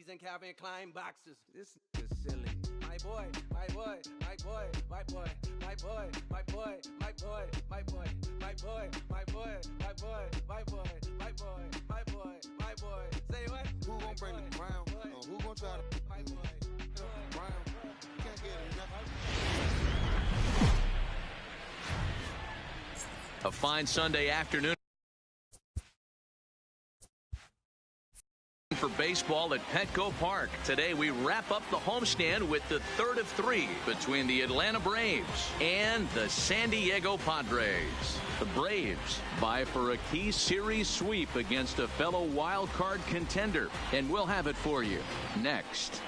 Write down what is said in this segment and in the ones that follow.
B's and Calvin Klein boxes. This is silly. My boy, my boy, my boy, my boy, my boy, my boy, my boy, my boy, my boy, my boy, my boy, my boy, my boy, my boy, my boy. Say what? Who gonna bring the crown? Who gonna try to my boy? crown? Can't get enough. A fine Sunday afternoon for baseball at Petco Park. Today we wrap up the homestand with the third of three between the Atlanta Braves and the San Diego Padres. The Braves vie for a key series sweep against a fellow wild card contender, and we'll have it for you next.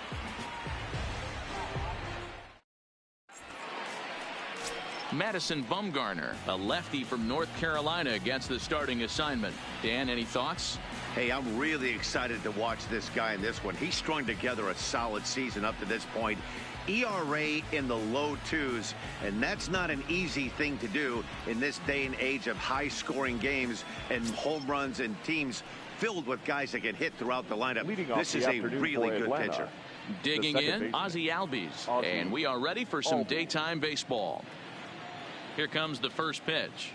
Madison Bumgarner, a lefty from North Carolina, gets the starting assignment. Dan, any thoughts? Hey, I'm really excited to watch this guy in this one. He's strung together a solid season up to this point. ERA in the low twos, and that's not an easy thing to do in this day and age of high-scoring games and home runs and teams filled with guys that get hit throughout the lineup. This is a really good pitcher. Digging in, Ozzie Albies, and we are ready for some daytime baseball. Here comes the first pitch.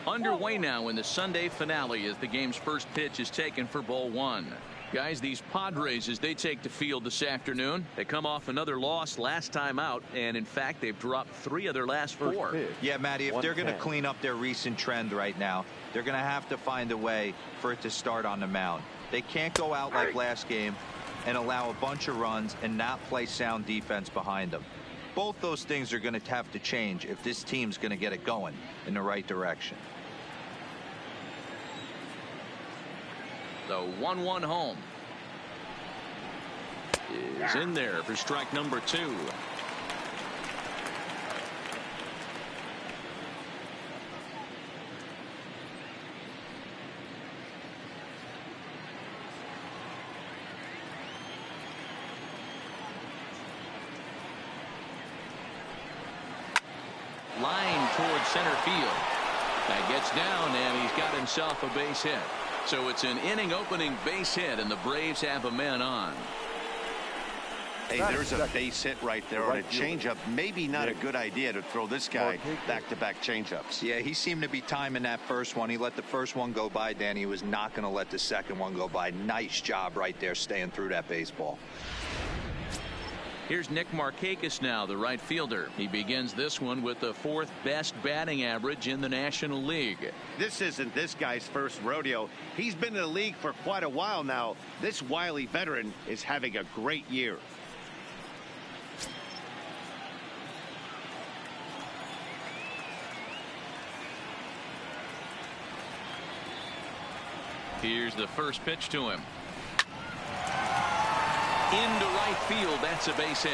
Underway now in the Sunday finale as the game's first pitch is taken for ball one. Guys, these Padres, as they take the field this afternoon, they come off another loss last time out, and in fact they've dropped 3 of their last 4. Yeah, Matty, if they're going to clean up their recent trend right now, they're going to have to find a way for it to start on the mound. They can't go out like last game and allow a bunch of runs and not play sound defense behind them. Both those things are going to have to change if this team's going to get it going in the right direction. The 1-1 home is in there for strike number 2. Line towards center field. That gets down, and he's got himself a base hit. So it's an inning opening base hit, and the Braves have a man on. Hey, there's a base hit right there on a changeup. Maybe not a good idea to throw this guy back-to-back changeups. Yeah, he seemed to be timing that first one. He let the first one go by, Danny. He was not going to let the second one go by. Nice job right there staying through that baseball. Here's Nick Markakis now, the right fielder. He begins this one with the 4th best batting average in the National League. This isn't this guy's first rodeo. He's been in the league for quite a while now. This wily veteran is having a great year. Here's the first pitch to him. Into right field, that's a base hit.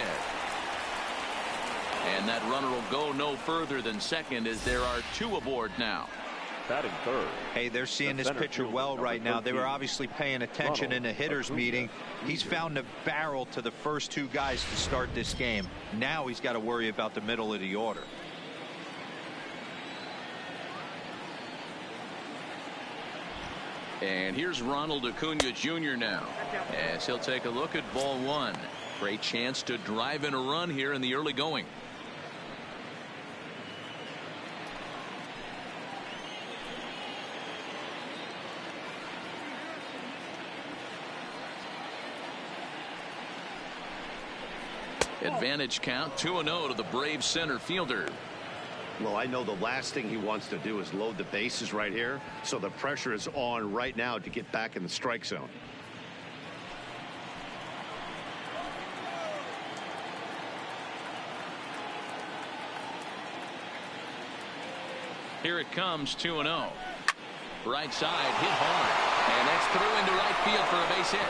And that runner will go no further than second as there are 2 aboard now. Batting third. Hey, they're seeing this pitcher well right now. They were obviously paying attention in the hitters meeting. He's found a barrel to the first 2 guys to start this game. Now he's got to worry about the middle of the order. And here's Ronald Acuna Jr. now as he'll take a look at ball 1. Great chance to drive in a run here in the early going. Advantage count 2-0 to the Braves center fielder. Well, I know the last thing he wants to do is load the bases right here, so the pressure is on right now to get back in the strike zone. Here it comes, 2-0. Right side, hit hard, and that's through into right field for a base hit.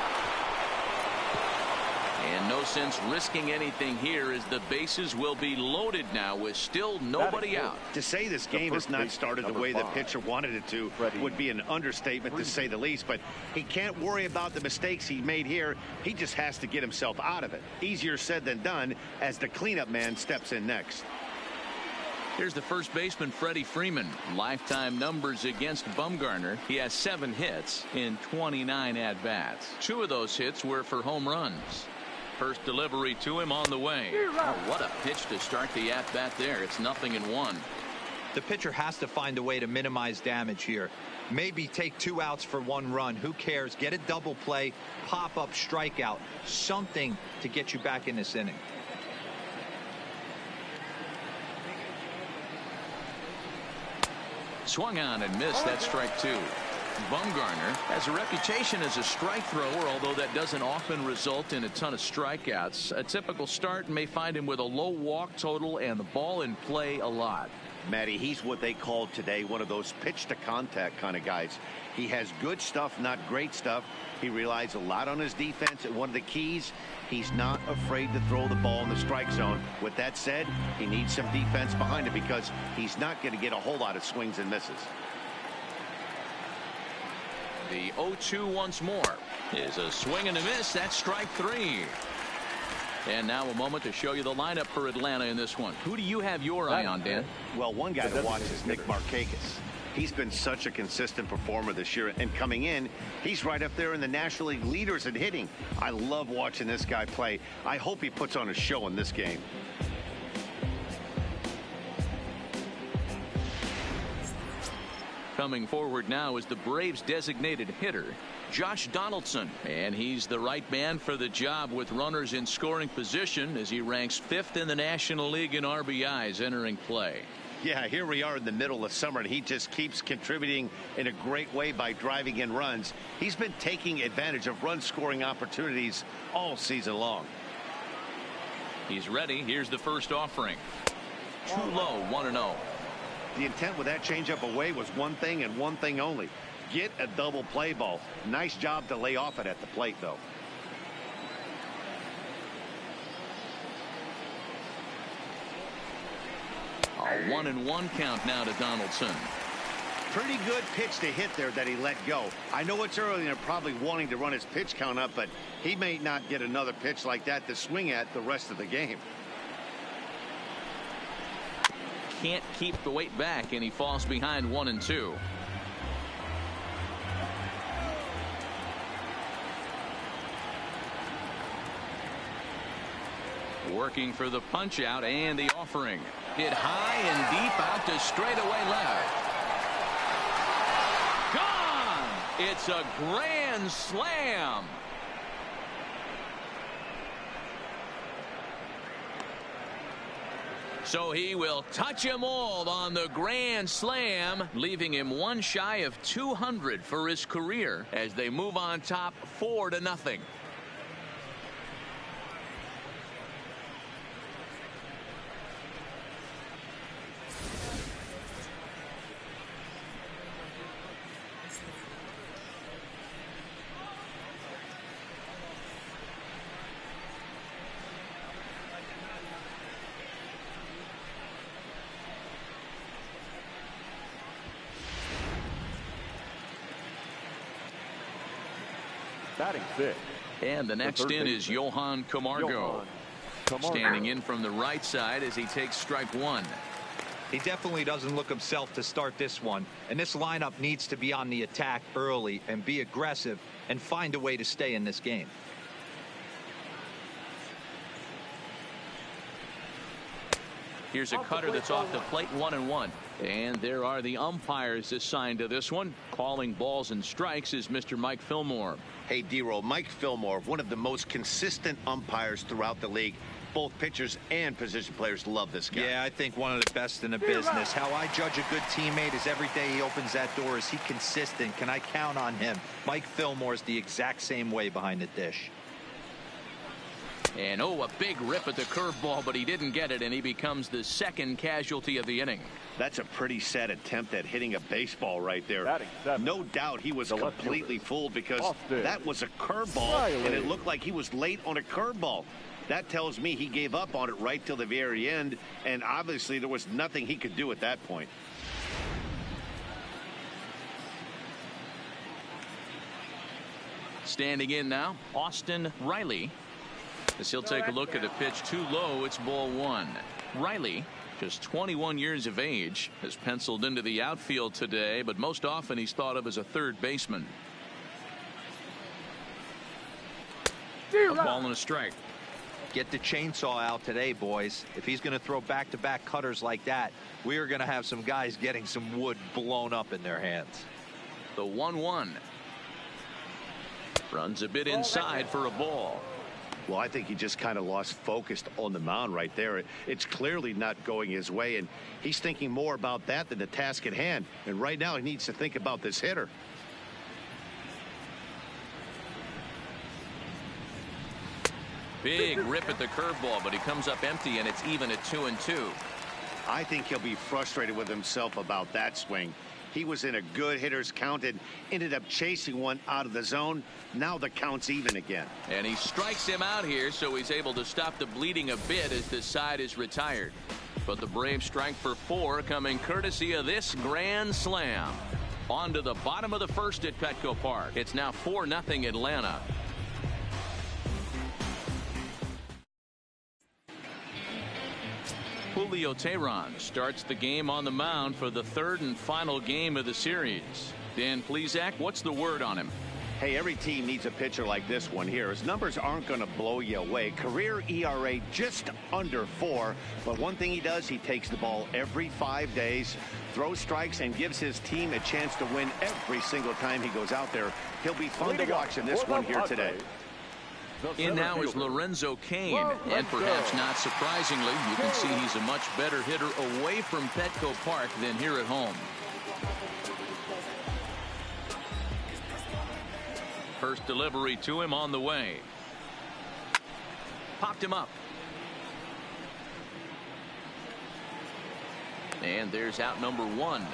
And no sense risking anything here as the bases will be loaded now with still nobody out. To say this game has not started the way the pitcher wanted it to would be an understatement to say the least, but he can't worry about the mistakes he made here. He just has to get himself out of it. Easier said than done as the cleanup man steps in next. Here's the first baseman, Freddie Freeman. Lifetime numbers against Bumgarner. He has 7 hits in 29 at-bats. 2 of those hits were for home runs. First delivery to him on the way. Oh, what a pitch to start the at-bat there. It's 0-1. The pitcher has to find a way to minimize damage here. Maybe take 2 outs for 1 run. Who cares? Get a double play, pop up, strikeout. Something to get you back in this inning. Swung on and missed. That's strike 2. Bumgarner has a reputation as a strike thrower, although that doesn't often result in a ton of strikeouts. A typical start may find him with a low walk total and the ball in play a lot. Matty, he's what they call today one of those pitch to contact kind of guys. He has good stuff, not great stuff. He relies a lot on his defense, and one of the keys, he's not afraid to throw the ball in the strike zone. With that said, he needs some defense behind him because he's not going to get a whole lot of swings and misses. The 0-2 once more is a swing and a miss. That's strike 3. And now a moment to show you the lineup for Atlanta in this one. Who do you have your eye on, Dan? Well, one guy to watch is Nick Markakis. He's been such a consistent performer this year, and coming in, he's right up there in the National League leaders in hitting. I love watching this guy play. I hope he puts on a show in this game. Coming forward now is the Braves' designated hitter, Josh Donaldson, and he's the right man for the job with runners in scoring position as he ranks 5th in the National League in RBIs entering play. Yeah, here we are in the middle of summer, and he just keeps contributing in a great way by driving in runs. He's been taking advantage of run-scoring opportunities all season long. He's ready. Here's the first offering. Too low, 1-0. The intent with that changeup away was one thing and one thing only. Get a double play ball. Nice job to lay off it at the plate, though. A 1-1 count now to Donaldson. Pretty good pitch to hit there that he let go. I know it's early and they're probably wanting to run his pitch count up, but he may not get another pitch like that to swing at the rest of the game. Can't keep the weight back, and he falls behind 1-2. Working for the punch out and the offering. Hit high and deep out to straightaway left. Gone! It's a grand slam. So he will touch them all on the grand slam, leaving him 1 shy of 200 for his career as they move on top 4-0. Batting 5th. And the next in is Johan Camargo. Standing in from the right side as he takes strike 1. He definitely doesn't look himself to start this one, and this lineup needs to be on the attack early and be aggressive and find a way to stay in this game. Here's a cutter that's off the plate, 1-1. And there are the umpires assigned to this one. Calling balls and strikes is Mr. Mike Fillmore. Hey, D-Roll, Mike Fillmore, one of the most consistent umpires throughout the league. Both pitchers and position players love this guy. Yeah, I think one of the best in the business. How I judge a good teammate is every day he opens that door. Is he consistent? Can I count on him? Mike Fillmore is the exact same way behind the dish. And a big rip at the curveball, but he didn't get it, and he becomes the second casualty of the inning. That's a pretty sad attempt at hitting a baseball right there. No doubt he was completely fooled because that was a curveball, and it looked like he was late on a curveball. That tells me he gave up on it right till the very end, and obviously there was nothing he could do at that point. Standing in now, Austin Riley. As he'll take a look at a pitch too low, it's ball 1. Riley Just 21 years of age, has penciled into the outfield today, but most often he's thought of as a third baseman. A ball and a strike. Get the chainsaw out today, boys. If he's going to throw back-to-back cutters like that, we are going to have some guys getting some wood blown up in their hands. The 1-1. Runs a bit inside for a ball. Well, I think he just kind of lost focus on the mound right there. It's clearly not going his way, and he's thinking more about that than the task at hand. And right now he needs to think about this hitter. Big rip at the curveball, but he comes up empty, and it's even at 2-2. I think he'll be frustrated with himself about that swing. He was in a good hitter's count and ended up chasing one out of the zone. Now the count's even again. And he strikes him out here, so he's able to stop the bleeding a bit as this side is retired. But the Braves strike for 4, coming courtesy of this grand slam. On to the bottom of the first at Petco Park. It's now 4-0 Atlanta. Julio Teheran starts the game on the mound for the third and final game of the series. Dan Plesac, what's the word on him? Hey, every team needs a pitcher like this one here. His numbers aren't going to blow you away. Career ERA just under 4. But one thing he does, he takes the ball every 5 days, throws strikes, and gives his team a chance to win every single time he goes out there. He'll be fun to watch in this one here today. In now is Lorenzo Cain, and perhaps not surprisingly, you can see he's a much better hitter away from Petco Park than here at home. First delivery to him on the way. Popped him up. And there's out number 1.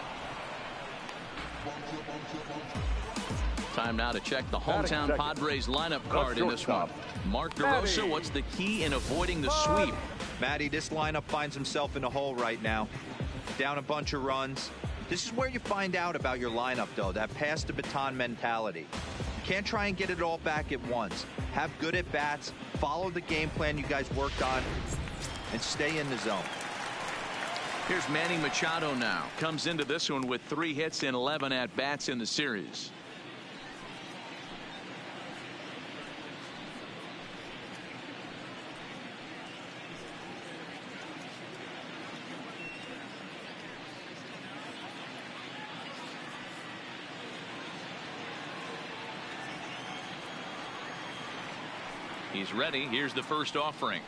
Time now to check the hometown Padres lineup card in this one. Mark DeRosa, what's the key in avoiding the sweep? Matty, this lineup finds himself in a hole right now. Down a bunch of runs. This is where you find out about your lineup, though, that pass the baton mentality. You can't try and get it all back at once. Have good at-bats, follow the game plan you guys worked on, and stay in the zone. Here's Manny Machado now. Comes into this one with 3 hits and 11 at-bats in the series. He's ready. Here's the first offering.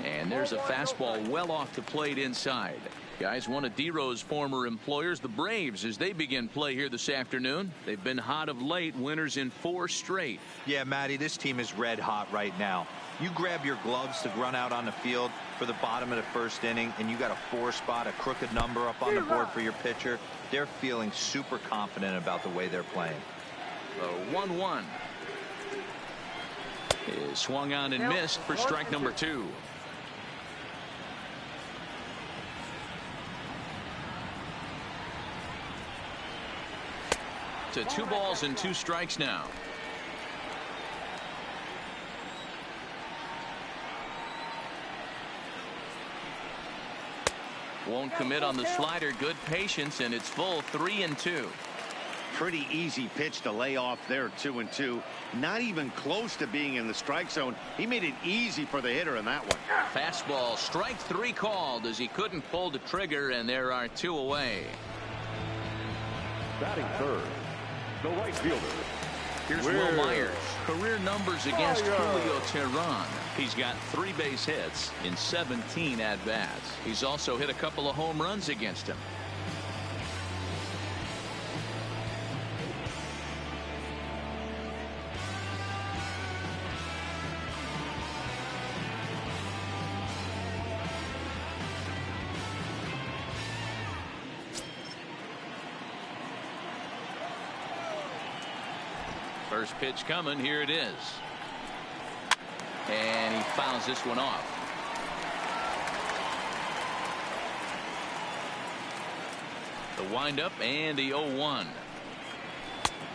And there's a fastball well off the plate inside. Guys, one of D-Rose former employers, the Braves, as they begin play here this afternoon. They've been hot of late, winners in 4 straight. Yeah, Matty, this team is red hot right now. You grab your gloves to run out on the field for the bottom of the first inning, and you got a 4 spot, a crooked number up on the board for your pitcher. They're feeling super confident about the way they're playing. The 1-1. Is swung on and missed for strike number 2. To 2 balls and 2 strikes now. Won't commit on the slider. Good patience, and it's full 3-2. Pretty easy pitch to lay off there, 2-2. Not even close to being in the strike zone. He made it easy for the hitter in that one. Fastball, strike 3 called as he couldn't pull the trigger, and there are 2 away. Batting third, the right fielder. Here's Will Myers. Career numbers against Julio Teheran. He's got 3 base hits in 17 at-bats. He's also hit a couple of home runs against him. First pitch coming. Here it is. And he fouls this one off. The windup and the 0-1.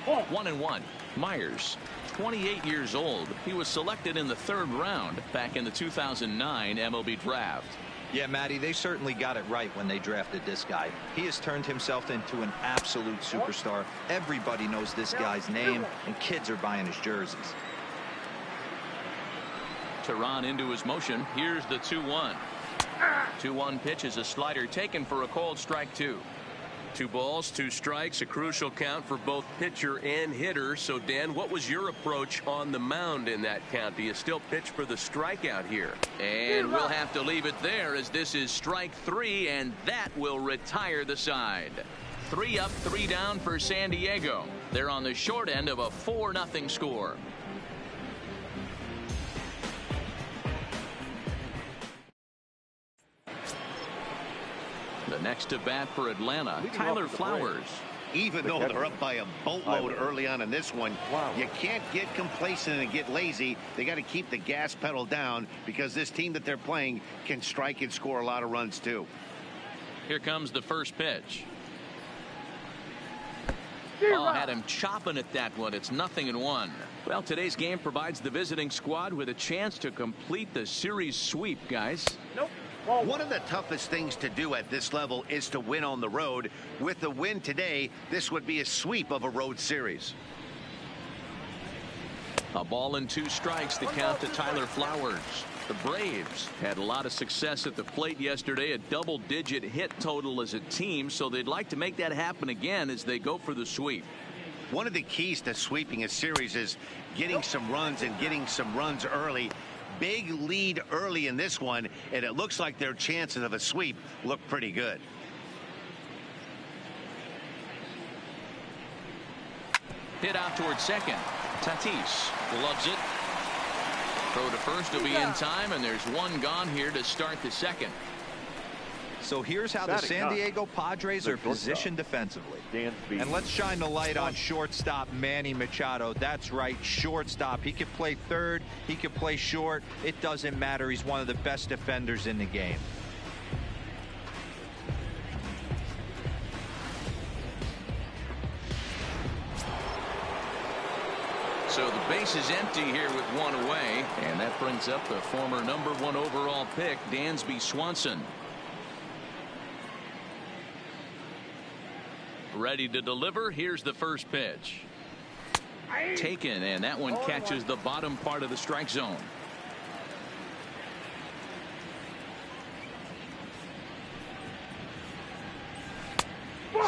1-1. Myers, 28 years old. He was selected in the 3rd round back in the 2009 MLB draft. Yeah, Matty, they certainly got it right when they drafted this guy. He has turned himself into an absolute superstar. Everybody knows this guy's name, and kids are buying his jerseys. Tehran into his motion. Here's the 2-1. 2-1 pitch is a slider taken for a called strike 2. 2 balls, 2 strikes, a crucial count for both pitcher and hitter. So, Dan, what was your approach on the mound in that count? Do you still pitch for the strikeout here? And we'll have to leave it there, as this is strike 3, and that will retire the side. 3 up, 3 down for San Diego. They're on the short end of a 4-0 score. The next to bat for Atlanta, Tyler Flowers. Even though they're up by a boatload early on in this one, you can't get complacent and get lazy. They got to keep the gas pedal down, because this team that they're playing can strike and score a lot of runs too. Here comes the first pitch. Oh, had him chopping at that one. It's 0-1. Well, today's game provides the visiting squad with a chance to complete the series sweep, guys. One of the toughest things to do at this level is to win on the road. With the win today, this would be a sweep of a road series. A ball and 2 strikes, the count to Tyler Flowers. The Braves had a lot of success at the plate yesterday, a double-digit hit total as a team, so they'd like to make that happen again as they go for the sweep. One of the keys to sweeping a series is getting some runs and getting some runs early. Big lead early in this one, and it looks like their chances of a sweep look pretty good. Hit out towards second. Tatis gloves it. Throw to first will be in time, and there's 1 gone here to start the second. So here's how the San Diego Padres are positioned defensively. And let's shine the light on shortstop Manny Machado. That's right, shortstop. He can play third, he can play short. It doesn't matter. He's one of the best defenders in the game. So the base is empty here with 1 away, and that brings up the former #1 overall pick, Dansby Swanson. Ready to deliver. Here's the first pitch. Taken, and that one catches the bottom part of the strike zone.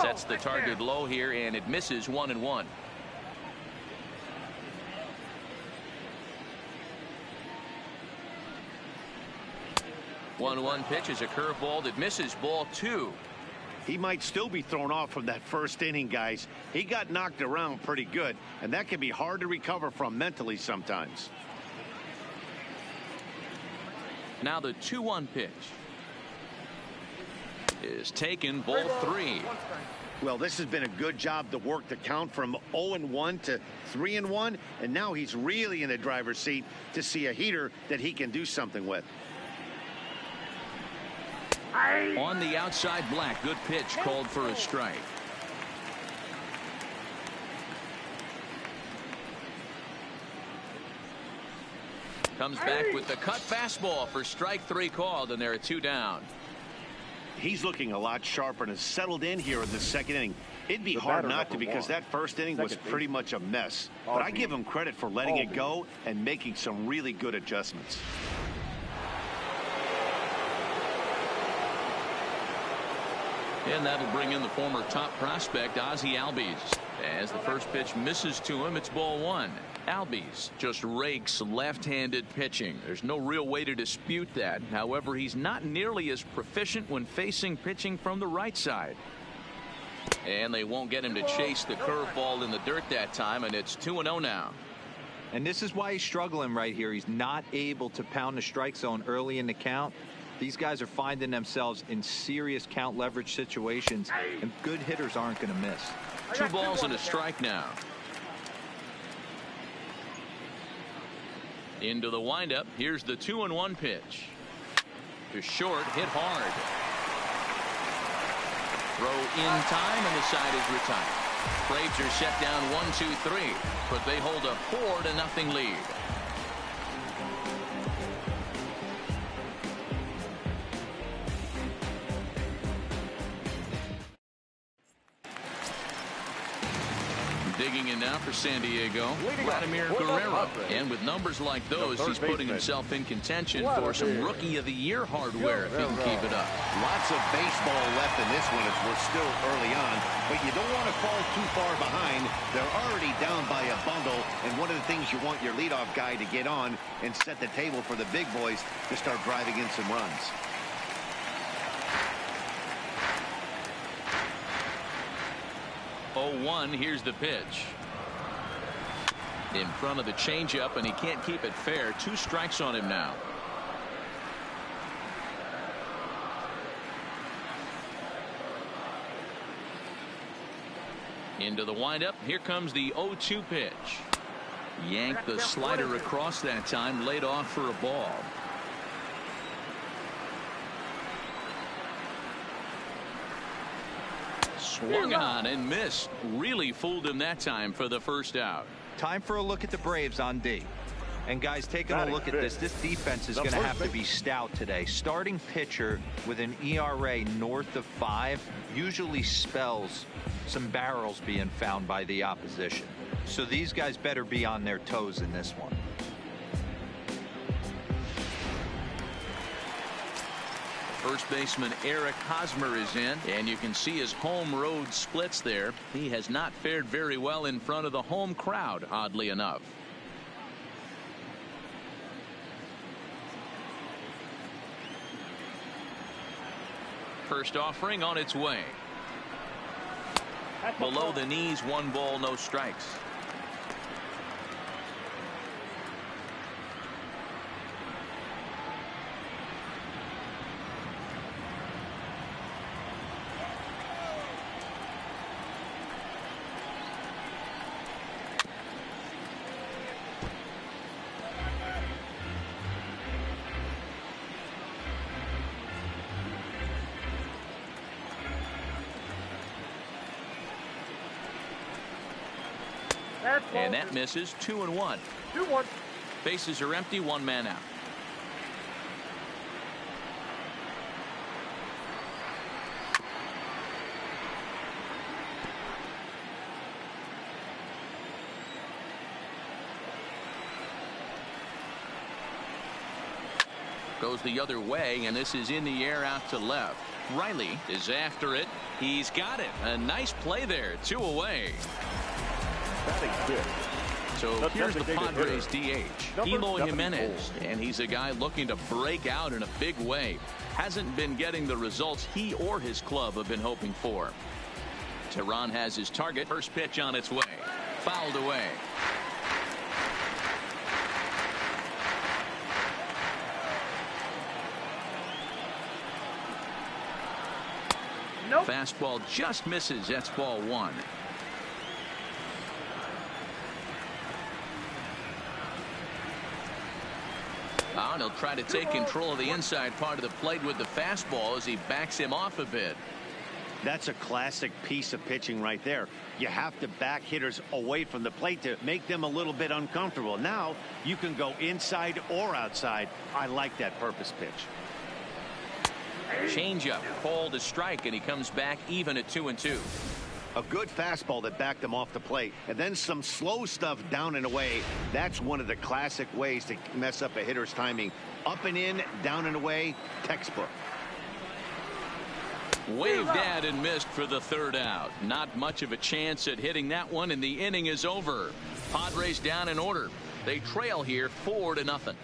Sets the target low here, and it misses. 1-1. One pitch is a curveball that misses. Ball 2. He might still be thrown off from that first inning, guys. He got knocked around pretty good, and that can be hard to recover from mentally sometimes. Now the 2-1 pitch is taken. Ball 3. Well, this has been a good job to work the count from 0-1 to 3-1, and now he's really in the driver's seat to see a heater that he can do something with. On the outside, Black. Good pitch, called for a strike. Comes back with the cut fastball for strike 3 called, and there are 2 down. He's looking a lot sharper and has settled in here in the second inning. It'd be hard not to, because that first inning was pretty much a mess. But I give him credit for letting it go and making some really good adjustments. And that'll bring in the former top prospect, Ozzie Albies. As the first pitch misses to him, it's ball 1. Albies just rakes left-handed pitching. There's no real way to dispute that. However, he's not nearly as proficient when facing pitching from the right side. And they won't get him to chase the curveball in the dirt that time, and it's 2-0 now. And this is why he's struggling right here. He's not able to pound the strike zone early in the count. These guys are finding themselves in serious count leverage situations, and good hitters aren't going to miss. 2 balls and a strike now. Into the windup. Here's the 2-1 pitch. To short, hit hard. Throw in time, and the side is retired. Braves are set down 1-2-3, but they hold a 4-0 lead. now for San Diego, Vladimir Guerrero. And with numbers like those, he's putting himself in contention for some Rookie of the Year hardware if he can keep it up. Lots of baseball left in this one as we're still early on, but you don't want to fall too far behind. They're already down by a bundle, and one of the things you want your leadoff guy to get on and set the table for the big boys to start driving in some runs. Oh, 1, here's the pitch. In front of the changeup, and he can't keep it fair. 2 strikes on him now. Into the windup. Here comes the 0-2 pitch. Yanked the slider across that time, laid off for a ball. Swung on and missed. Really fooled him that time for the first out. Time for a look at the Braves on D. And guys, taking a look at this defense is going to have to be stout today. Starting pitcher with an ERA north of 5 usually spells some barrels being found by the opposition. So these guys better be on their toes in this one. First baseman Eric Hosmer is in, and you can see his home road splits there. He has not fared very well in front of the home crowd, oddly enough. First offering on its way. Below the knees, 1 ball, no strikes. And that misses. 2-1. 2-1. Bases are empty. 1 man out. Goes the other way, and this is in the air out to left. Riley is after it. He's got it. A nice play there. 2 away. So here's the Padres DH, Eloy Jimenez, and he's a guy looking to break out in a big way. Hasn't been getting the results he or his club have been hoping for. Tehran has his target. First pitch on its way. Fouled away. Nope. Fastball just misses. That's ball 1. And he'll try to take control of the inside part of the plate with the fastball as he backs him off a bit. That's a classic piece of pitching right there. You have to back hitters away from the plate to make them a little bit uncomfortable. Now you can go inside or outside. I like that purpose pitch. Changeup called a strike, and he comes back even at 2-2. A good fastball that backed him off the plate, and then some slow stuff down and away. That's one of the classic ways to mess up a hitter's timing. Up and in, down and away, textbook. Waved at and missed for the 3rd out. Not much of a chance at hitting that one, and the inning is over. Padres down in order. They trail here 4-0.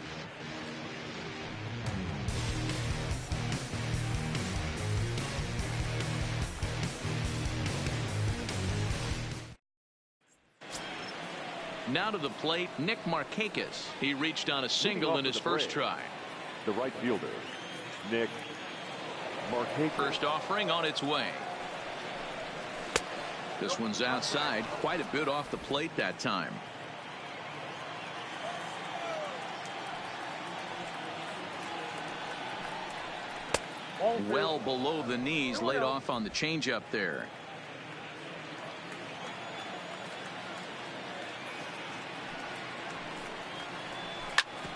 Now to the plate, Nick Markakis. He reached on a single in his first try. The right fielder, Nick Markakis. First offering on its way. This one's outside, quite a bit off the plate that time. Well below the knees, laid off on the changeup there.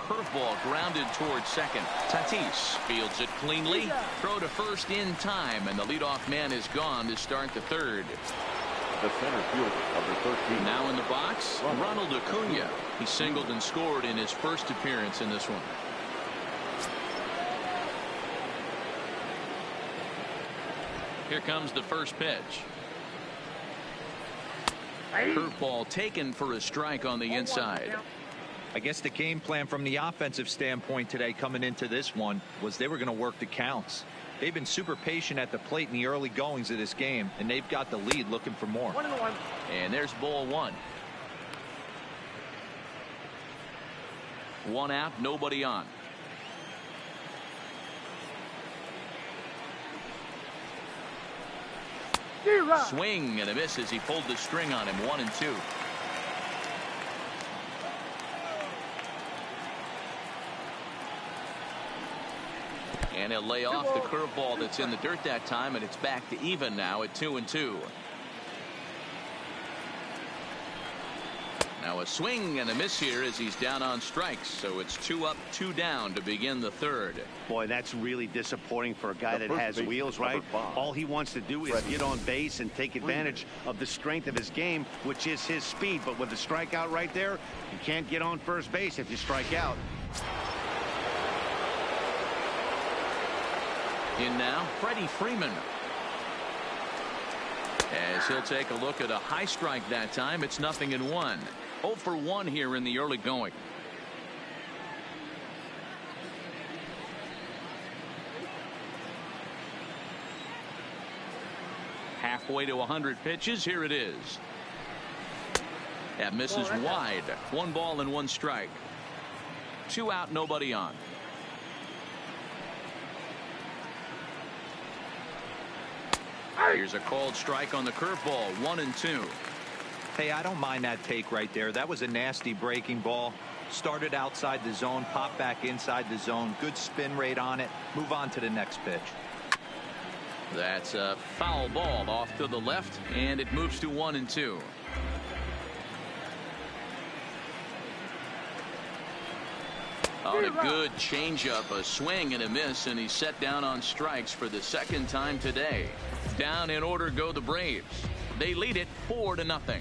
Curveball grounded towards second. Tatis fields it cleanly. Throw to first in time, and the leadoff man is gone to start the 3rd. the center fielder, number 13. Now in the box, Ronald Acuna. He singled and scored in his first appearance in this one. Here comes the first pitch. Curveball taken for a strike on the inside. I guess the game plan from the offensive standpoint today coming into this one was they were going to work the counts. They've been super patient at the plate in the early goings of this game, and they've got the lead looking for more. And there's ball one. One out, nobody on. Swing and a miss as he pulled the string on him. 1-2. And he'll lay off the curveball that's in the dirt that time, and it's back to even now at 2-2. Now a swing and a miss here as he's down on strikes. So it's 2 up, 2 down to begin the third. Boy, that's really disappointing for a guy that has wheels, right? All he wants to do is get on base and take advantage of the strength of his game, which is his speed. But with the strikeout right there, you can't get on first base if you strike out. In now, Freddie Freeman. As he'll take a look at a high strike that time, it's 0-1. 0 for 1 here in the early going. Halfway to 100 pitches. Here it is. That misses wide. 1 ball and 1 strike. 2 out, nobody on. Here's a called strike on the curveball. 1-2. Hey, I don't mind that take right there. That was a nasty breaking ball. Started outside the zone, popped back inside the zone. Good spin rate on it. Move on to the next pitch. That's a foul ball off to the left, and it moves to 1-2. On a good changeup, a swing and a miss, and he's set down on strikes for the second time today. Down in order go the Braves. They lead it 4-0.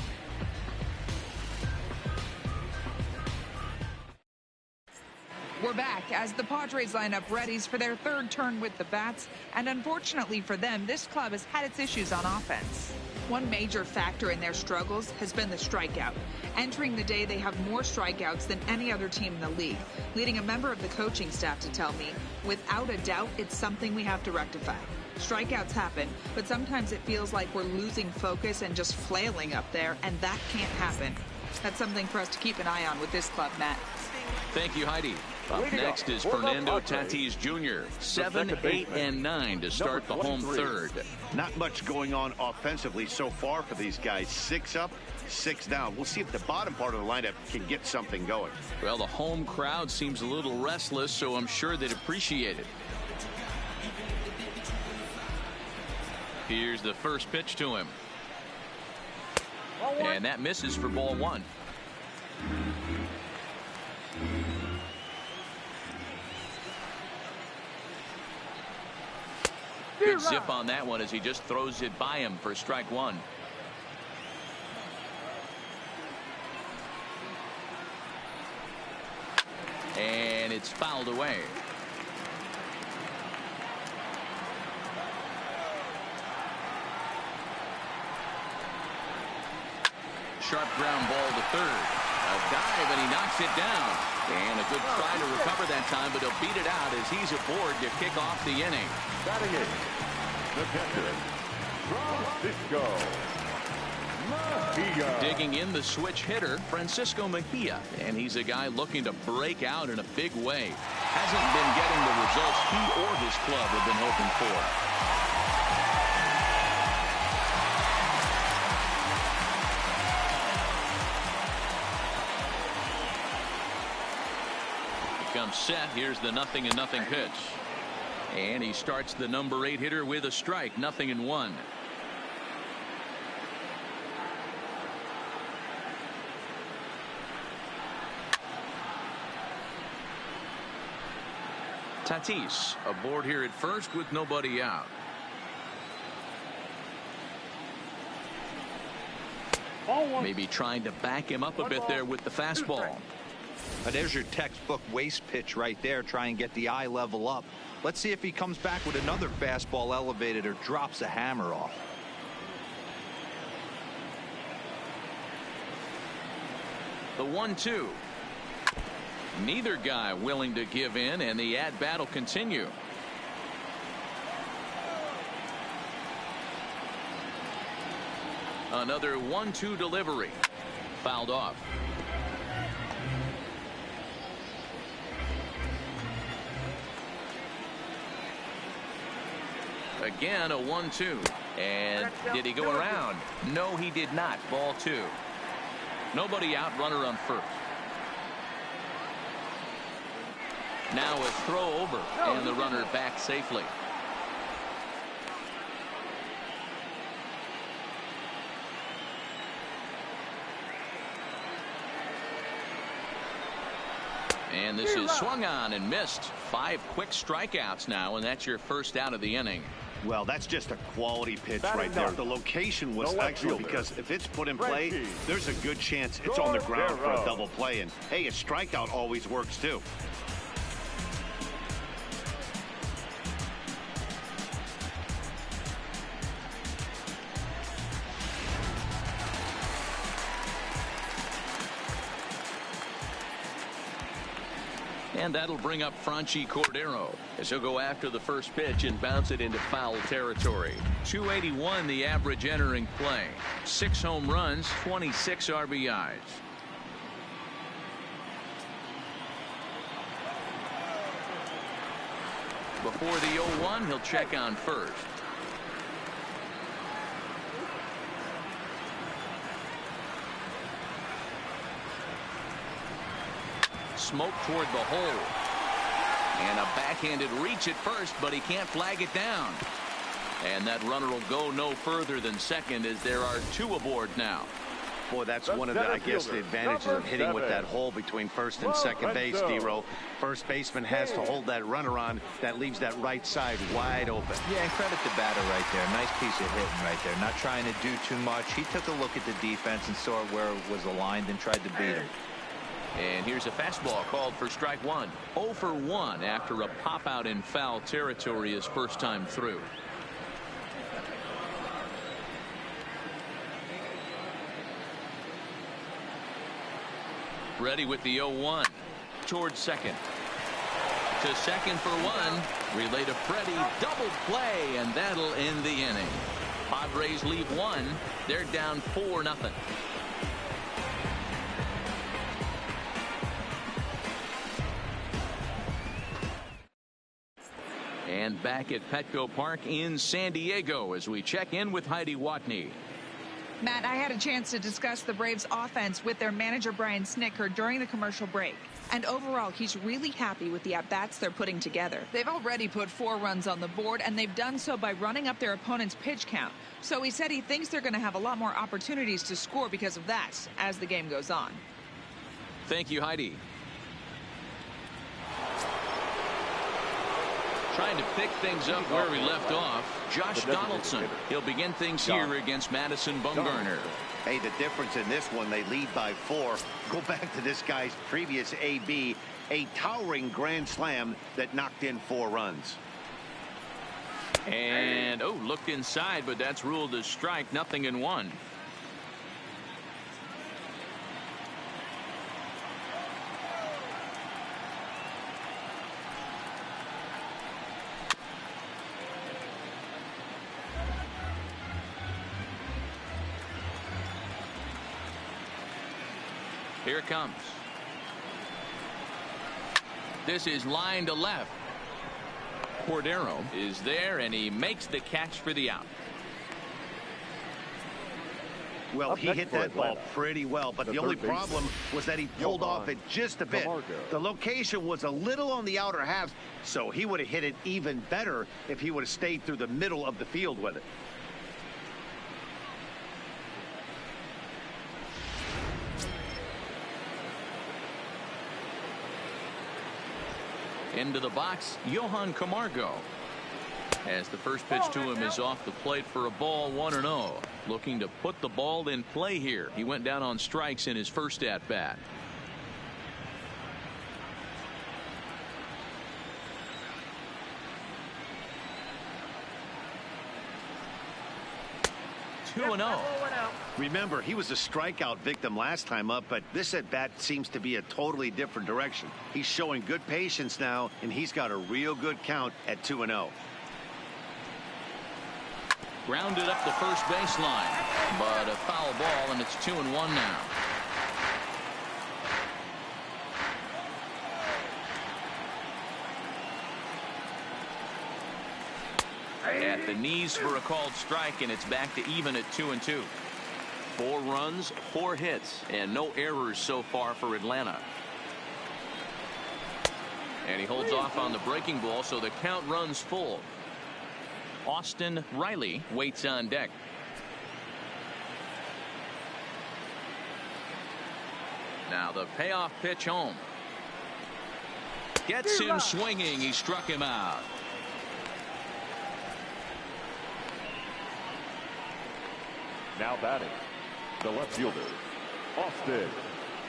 We're back as the Padres line up readies for their third turn with the bats, and unfortunately for them, this club has had its issues on offense. One major factor in their struggles has been the strikeout. Entering the day, they have more strikeouts than any other team in the league, leading a member of the coaching staff to tell me, without a doubt, it's something we have to rectify. Strikeouts happen, but sometimes it feels like we're losing focus and just flailing up there, and that can't happen. That's something for us to keep an eye on with this club, Matt. Thank you, Heidi. Up next is Fernando Tatis Jr. 7, 8, and 9 to start the home third. Not much going on offensively so far for these guys. 6 up, 6 down. We'll see if the bottom part of the lineup can get something going. Well, the home crowd seems a little restless, so I'm sure they'd appreciate it. Here's the first pitch to him. And that misses for ball 1. Good zip on that one as he just throws it by him for strike 1. And it's fouled away. Sharp ground ball to third. A dive and he knocks it down. And a good try to recover that time, but he'll beat it out as he's aboard to kick off the inning. Batting it, the catcher, Francisco Mejia. Digging in the switch hitter, Francisco Mejia. And he's a guy looking to break out in a big way. Hasn't been getting the results he or his club have been hoping for. Comes set. Here's the 0-0 pitch. And he starts the number 8 hitter with a strike. 0-1. Tatis aboard here at first with nobody out. Maybe trying to back him up a bit there with the fastball. There's your textbook waist pitch right there. Try and get the eye level up. Let's see if he comes back with another fastball elevated or drops a hammer off. The 1-2. Neither guy willing to give in, and the at-bat will continue. Another 1-2 delivery. Fouled off. Again, a 1-2. And did he go around? No, he did not. Ball 2. Nobody out, runner on first. Now a throw over, and the runner back safely. And this is swung on and missed. 5 quick strikeouts now, and that's your first out of the inning. Well, that's just a quality pitch right there. The location was excellent because if it's put in play, there's a good chance it's on the ground for a double play. And, hey, a strikeout always works, too. And that'll bring up Franchi Cordero as he'll go after the first pitch and bounce it into foul territory. 281 the average entering play. 6 home runs, 26 RBIs. Before the 0-1, he'll check on first. Smoke toward the hole. And a backhanded reach at first, but he can't flag it down. And that runner will go no further than second as there are 2 aboard now. Boy, that's one of the, I guess, the advantages of hitting with that hole between first and second base, D-Row. First baseman has to hold that runner on. That leaves that right side wide open. Yeah, and credit the batter right there. Nice piece of hitting right there. Not trying to do too much. He took a look at the defense and saw where it was aligned and tried to beat him. And here's a fastball called for strike 1. 0 for 1 after a pop out in foul territory his first time through. Ready with the 0-1 towards second. To second for 1. Relay to Freddie. Double play, and that'll end the inning. Padres leave 1. They're down 4-0. And back at Petco Park in San Diego as we check in with Heidi Watney. Matt, I had a chance to discuss the Braves offense with their manager Brian Snitker during the commercial break. And overall, he's really happy with the at-bats they're putting together. They've already put 4 runs on the board, and they've done so by running up their opponent's pitch count. So he said he thinks they're going to have a lot more opportunities to score because of that as the game goes on. Thank you, Heidi. Trying to pick things up where we left off. Josh Donaldson. He'll begin things here against Madison Bumgarner. Hey, the difference in this one, they lead by 4. Go back to this guy's previous AB, a towering grand slam that knocked in 4 runs. And, oh, looked inside, but that's ruled a strike, 0-1. Here it comes. This is line to left. Cordero is there, and he makes the catch for the out. Well, he hit that ball pretty well, but the only problem was that he pulled off it just a bit. The location was a little on the outer half, so he would have hit it even better if he would have stayed through the middle of the field with it. Into the box, Johan Camargo. As the first pitch to him is off the plate for a ball, 1-0. Looking to put the ball in play here. He went down on strikes in his first at bat. Remember, he was a strikeout victim last time up, but this at bat seems to be a totally different direction. He's showing good patience now, and he's got a real good count at 2-0. Grounded up the first baseline, but a foul ball, and it's 2-1 now. At the knees for a called strike, and it's back to even at 2-2. 4 runs, 4 hits, and no errors so far for Atlanta. And he holds off on the breaking ball, so the count runs full. Austin Riley waits on deck. Now the payoff pitch home. Gets him swinging. He struck him out. Now batting, the left fielder, Austin.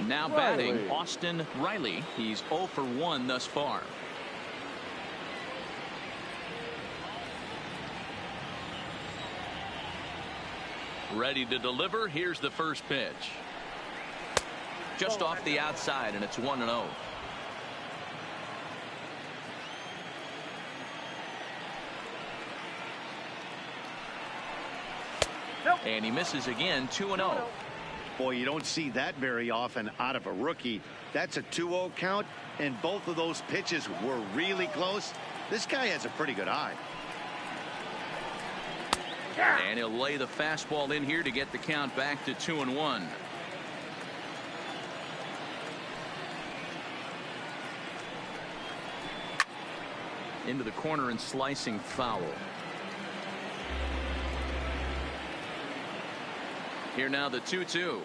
Now batting, Austin Riley. He's 0 for 1 thus far. Ready to deliver. Here's the first pitch. Just off the outside, and it's 1-0. And he misses again. 2-0. Boy, you don't see that very often out of a rookie. That's a 2-0 count, and both of those pitches were really close. This guy has a pretty good eye. And he'll lay the fastball in here to get the count back to 2-1. Into the corner and slicing foul. Here now the 2-2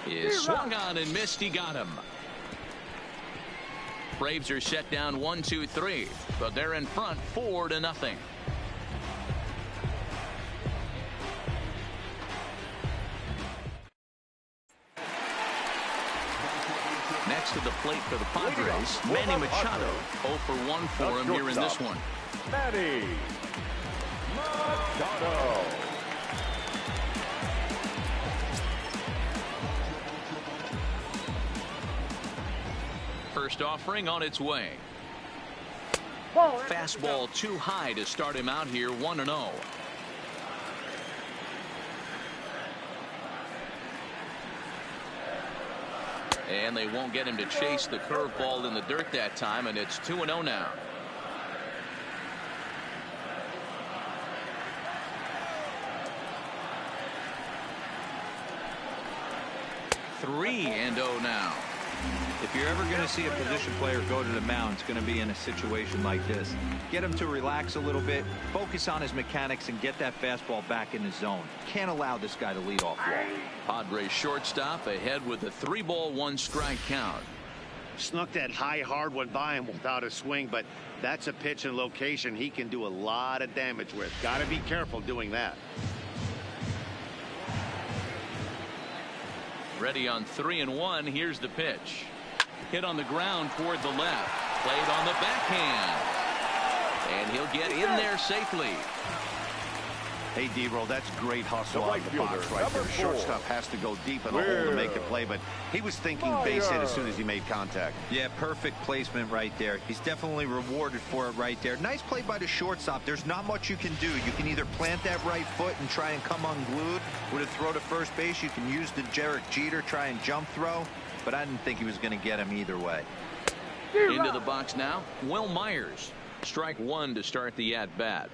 is swung on and missed. He got him. Braves are set down 1-2-3, but they're in front 4-0. Next to the plate for the Padres, Manny Machado. 0 for 1 for him here in this one. Manny Machado. First offering on its way. Fastball too high to start him out here. 1-0. And they won't get him to chase the curveball in the dirt that time, and it's 2-0 now. Three and 0 now. If you're ever going to see a position player go to the mound, it's going to be in a situation like this. Get him to relax a little bit, focus on his mechanics, and get that fastball back in the zone. Can't allow this guy to lead off walk. Padres shortstop ahead with a 3-ball 1-strike count. Snuck that high hard one by him without a swing, but that's a pitch and location he can do a lot of damage with. Got to be careful doing that. Ready on 3-1. Here's the pitch. Hit on the ground toward the left. Played on the backhand. And he'll get in there safely. Hey, D-Roll, that's great hustle out of the box right there. Shortstop has to go deep in the hole to make a play, but he was thinking base hit as soon as he made contact. Yeah, perfect placement right there. He's definitely rewarded for it right there. Nice play by the shortstop. There's not much you can do. You can either plant that right foot and try and come unglued with a throw to first base. You can use the Derek Jeter, try and jump throw, but I didn't think he was going to get him either way. Into the box now, Will Myers. Strike 1 to start the at-bat.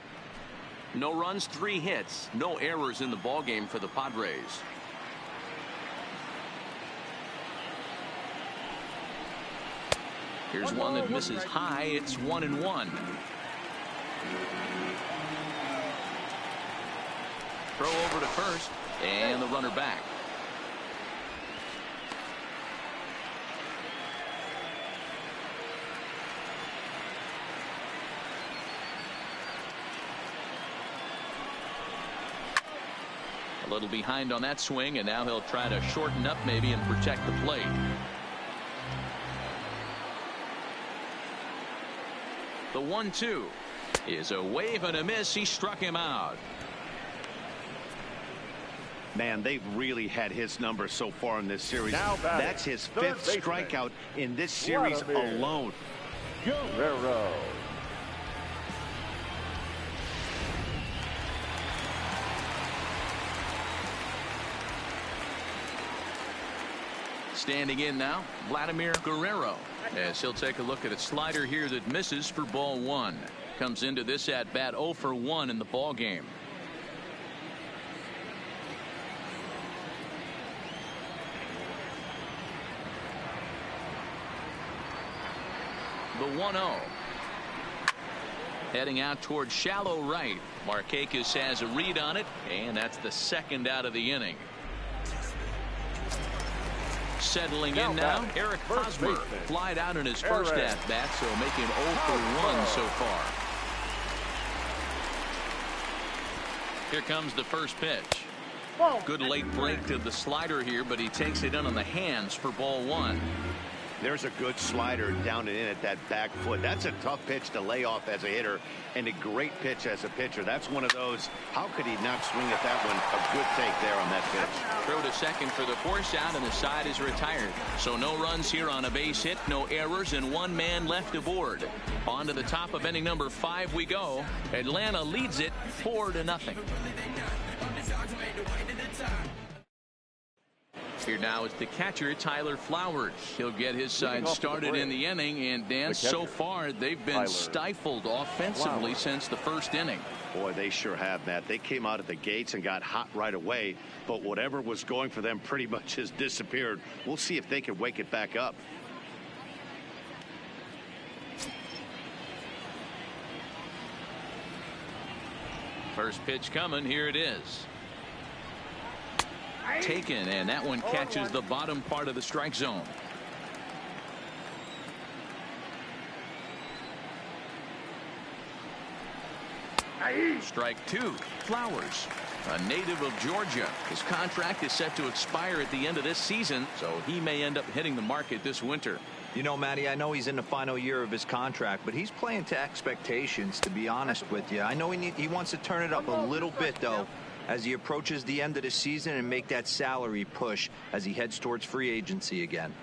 No runs, 3 hits, no errors in the ballgame for the Padres. Here's one that misses high. It's 1-1. Throw over to first, and the runner back. A little behind on that swing, and now he'll try to shorten up maybe and protect the plate. The 1-2 is a wave and a miss. He struck him out. Man, they've really had his number so far in this series. That's his 5th strikeout in this series alone. Guerrero. Standing in now, Vladimir Guerrero, as he'll take a look at a slider here that misses for ball 1. Comes into this at bat 0 for 1 in the ball game. The 1-0. Heading out toward shallow right. Markakis has a read on it, and that's the 2nd out of the inning. Settling in now, Eric Hosmer flied out in his first at bat, so making 0 for 1 so far. Here comes the first pitch. Good late break to the slider here, but he takes it in on the hands for ball 1. There's a good slider down and in at that back foot. That's a tough pitch to lay off as a hitter, and a great pitch as a pitcher. That's one of those, how could he not swing at that one? A good take there on that pitch. Throw to second for the force out, and the side is retired. So no runs here on a base hit, no errors, and 1 man left aboard. On to the top of inning number 5 we go. Atlanta leads it 4-0. Here now is the catcher, Tyler Flowers. He'll get his side started in the inning, and Dan, so far they've been stifled offensively since the first inning. Boy, they sure have, Matt. They came out of the gates and got hot right away, but whatever was going for them pretty much has disappeared. We'll see if they can wake it back up. First pitch coming. Here it is. Taken, and that one catches the bottom part of the strike zone. Strike 2. Flowers, a native of Georgia. His contract is set to expire at the end of this season, so he may end up hitting the market this winter. You know, Matty, I know he's in the final year of his contract, but he's playing to expectations, to be honest with you. I know he wants to turn it up a little bit, though, as he approaches the end of the season and make that salary push as he heads towards free agency again.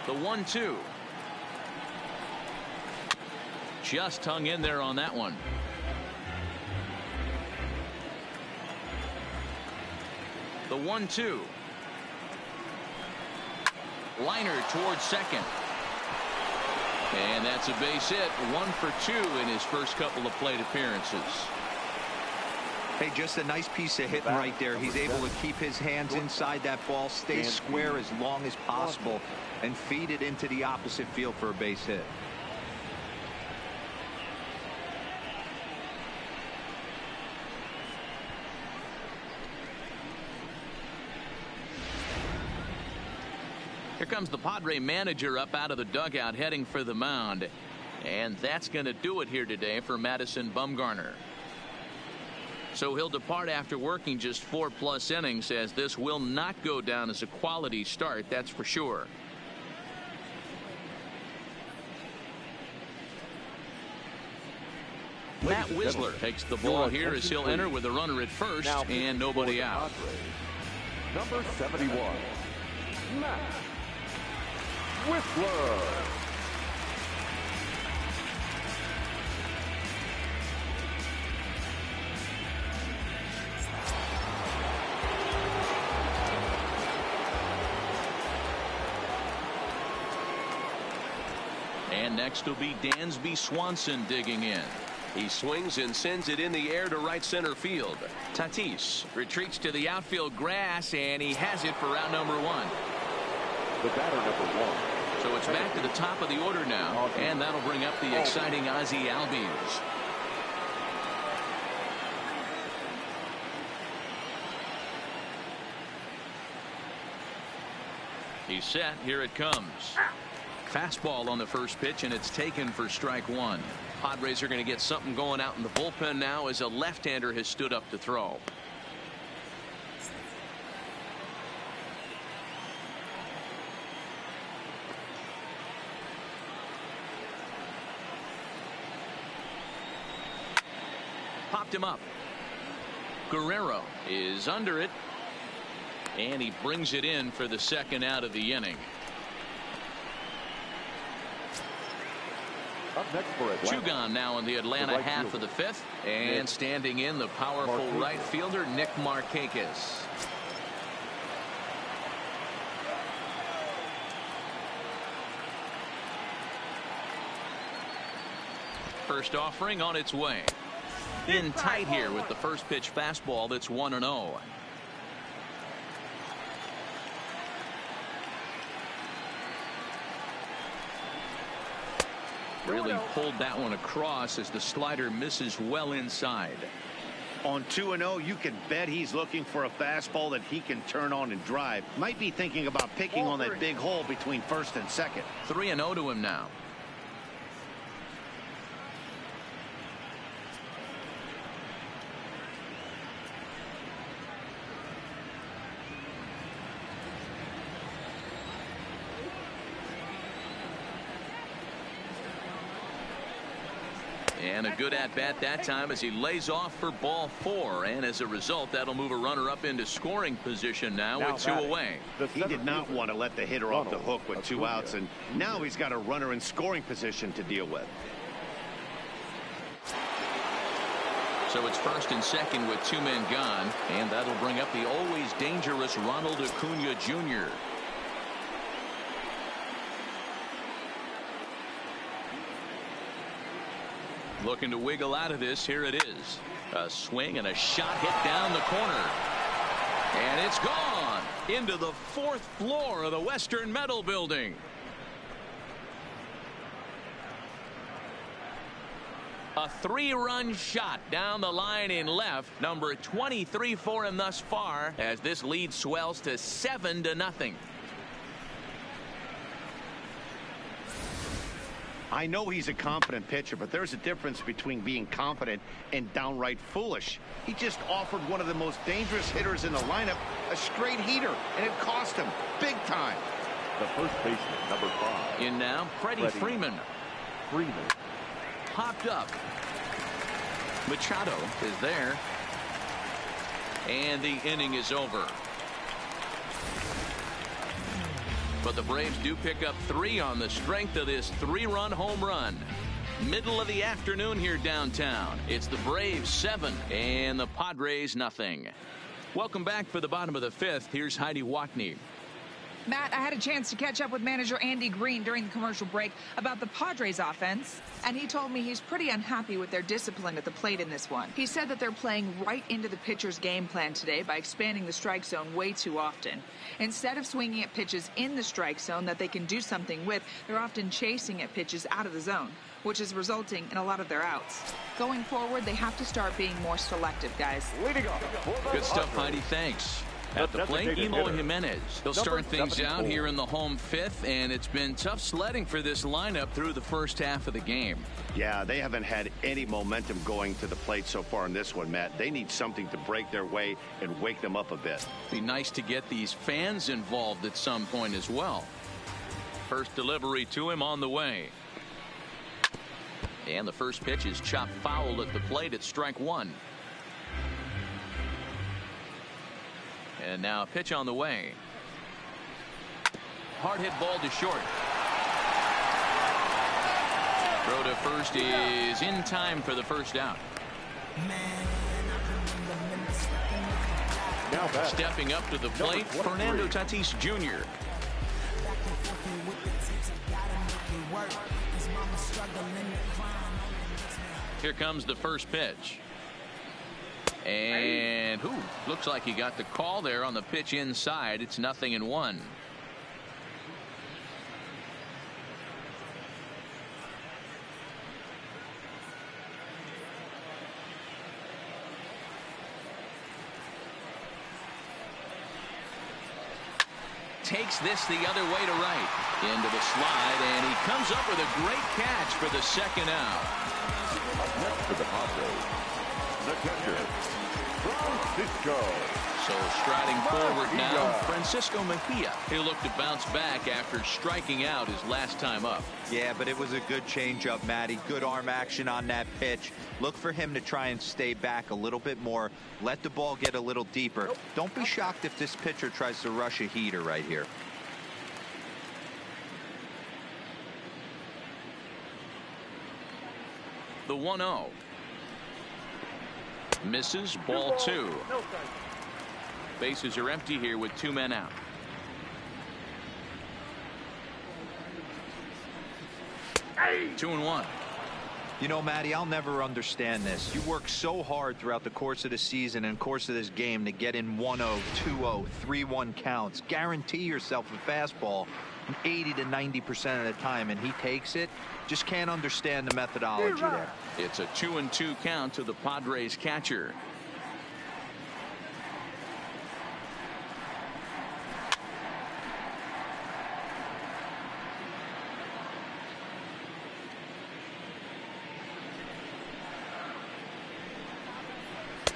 The 1-2. Just hung in there on that one. The 1-2. Liner towards second. And that's a base hit. 1 for 2 in his first couple of plate appearances. Hey, just a nice piece of hitting right there. He's able to keep his hands inside that ball, stay square as long as possible, and feed it into the opposite field for a base hit. Here comes the Padre manager up out of the dugout heading for the mound. And that's going to do it here today for Madison Bumgarner. So he'll depart after working just 4+ innings, as this will not go down as a quality start, that's for sure. Matt Wisler takes the ball here as he'll enter with a runner at first and nobody out. Number 71, Matt Wisler. And next will be Dansby Swanson digging in. He swings and sends it in the air to right center field. Tatis retreats to the outfield grass, and he has it for round number 1. The batter, number 1. So it's back to the top of the order now, and that'll bring up the exciting Ozzie Albies. He's set. Here it comes. Fastball on the first pitch, and it's taken for strike one. Padres are going to get something going out in the bullpen now as a left-hander has stood up to throw. Popped him up. Guerrero is under it, and he brings it in for the second out of the inning. Up next for Atlanta. Two gone now in the Atlanta right half fielder. of the fifth, and standing in the powerful Markakis. right fielder Nick Markakis. First offering on its way. In tight here with the first pitch fastball that's 1-0. Really pulled that one across as the slider misses well inside. On 2-0, you can bet he's looking for a fastball that he can turn on and drive. Might be thinking about picking on that big hole between first and second. 3-0 to him now. And a good at-bat that time as he lays off for ball 4. And as a result, that'll move a runner up into scoring position now with 2 away. He did not want to let the hitter off the hook with 2 outs, and now he's got a runner in scoring position to deal with. So it's first and second with 2 men gone, and that'll bring up the always dangerous Ronald Acuna Jr. Looking to wiggle out of this. Here it is. A swing and a shot hit down the corner. And it's gone into the 4th floor of the Western Metal Building. A 3-run shot down the line in left. Number 23 for him thus far as this lead swells to 7-0. I know he's a confident pitcher, but there's a difference between being confident and downright foolish. He just offered one of the most dangerous hitters in the lineup a straight heater, and it cost him big time. The first baseman, number 5. In now, Freddie Freeman. Popped up. Machado is there. And the inning is over. But the Braves do pick up 3 on the strength of this 3-run home run. Middle of the afternoon here downtown. It's the Braves 7 and the Padres nothing. Welcome back for the bottom of the 5th. Here's Heidi Watney. Matt, I had a chance to catch up with manager Andy Green during the commercial break about the Padres offense, and he told me he's pretty unhappy with their discipline at the plate in this one. He said that they're playing right into the pitcher's game plan today by expanding the strike zone way too often. Instead of swinging at pitches in the strike zone that they can do something with, they're often chasing at pitches out of the zone, which is resulting in a lot of their outs. Going forward, they have to start being more selective, guys. Leading off. Good stuff, Heidi. Thanks. At the plate, Eloy Jimenez. He'll start things out here in the home 5th, and it's been tough sledding for this lineup through the first half of the game. Yeah, they haven't had any momentum going to the plate so far in this one, Matt. They need something to break their way and wake them up a bit. Be nice to get these fans involved at some point as well. First delivery to him on the way. And the first pitch is chopped foul at the plate at strike 1. And now a pitch on the way. Hard hit ball to short. Throw to first is in time for the first out. Now back. Stepping up to the plate, Fernando Tatis Jr. Here comes the first pitch. And looks like he got the call there on the pitch inside. It's 0-1. takes this the other way to right. Into the slide, and he comes up with a great catch for the second out. Up next for the Padres, the catcher, Francisco. So striding forward now, Francisco Mejia. He'll look to bounce back after striking out his last time up. Yeah, but it was a good changeup, Matty. Good arm action on that pitch. Look for him to try and stay back a little bit more. Let the ball get a little deeper. Don't be shocked if this pitcher tries to rush a heater right here. The 1-0. Misses, ball 2. Bases are empty here with 2 men out. Hey. 2-1. You know, Matty, I'll never understand this. You work so hard throughout the course of the season and course of this game to get in 1-0, 2-0, 3-1 counts. Guarantee yourself a fastball 80 to 90% of the time, and he takes it. Just can't understand the methodology there. It's a 2-2 count to the Padres catcher.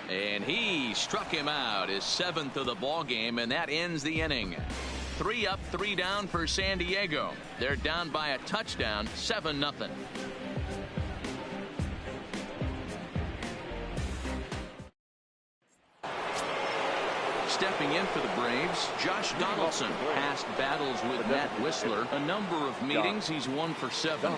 And he struck him out, his 7th of the ball game, and that ends the inning. 3 up, 3 down for San Diego. They're down by a touchdown, 7-0. Stepping in for the Braves, Josh Donaldson. Past battles with Matt Whistler, a number of meetings, he's 1 for 7.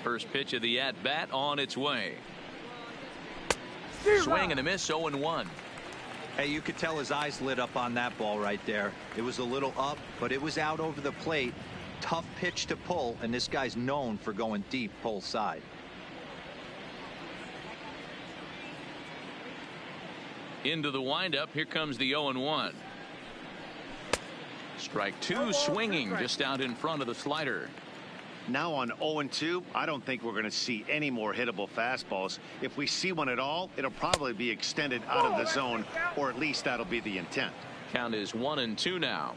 First pitch of the at-bat on its way. Swing and a miss, 0-1. Hey, you could tell his eyes lit up on that ball right there. It was a little up, but it was out over the plate. Tough pitch to pull, and this guy's known for going deep pull side. Into the windup, here comes the 0-1. Strike 2, swinging just out in front of the slider. Now on 0-2, I don't think we're going to see any more hittable fastballs. If we see one at all, it'll probably be extended out of the zone, or at least that'll be the intent. Count is 1-2 now.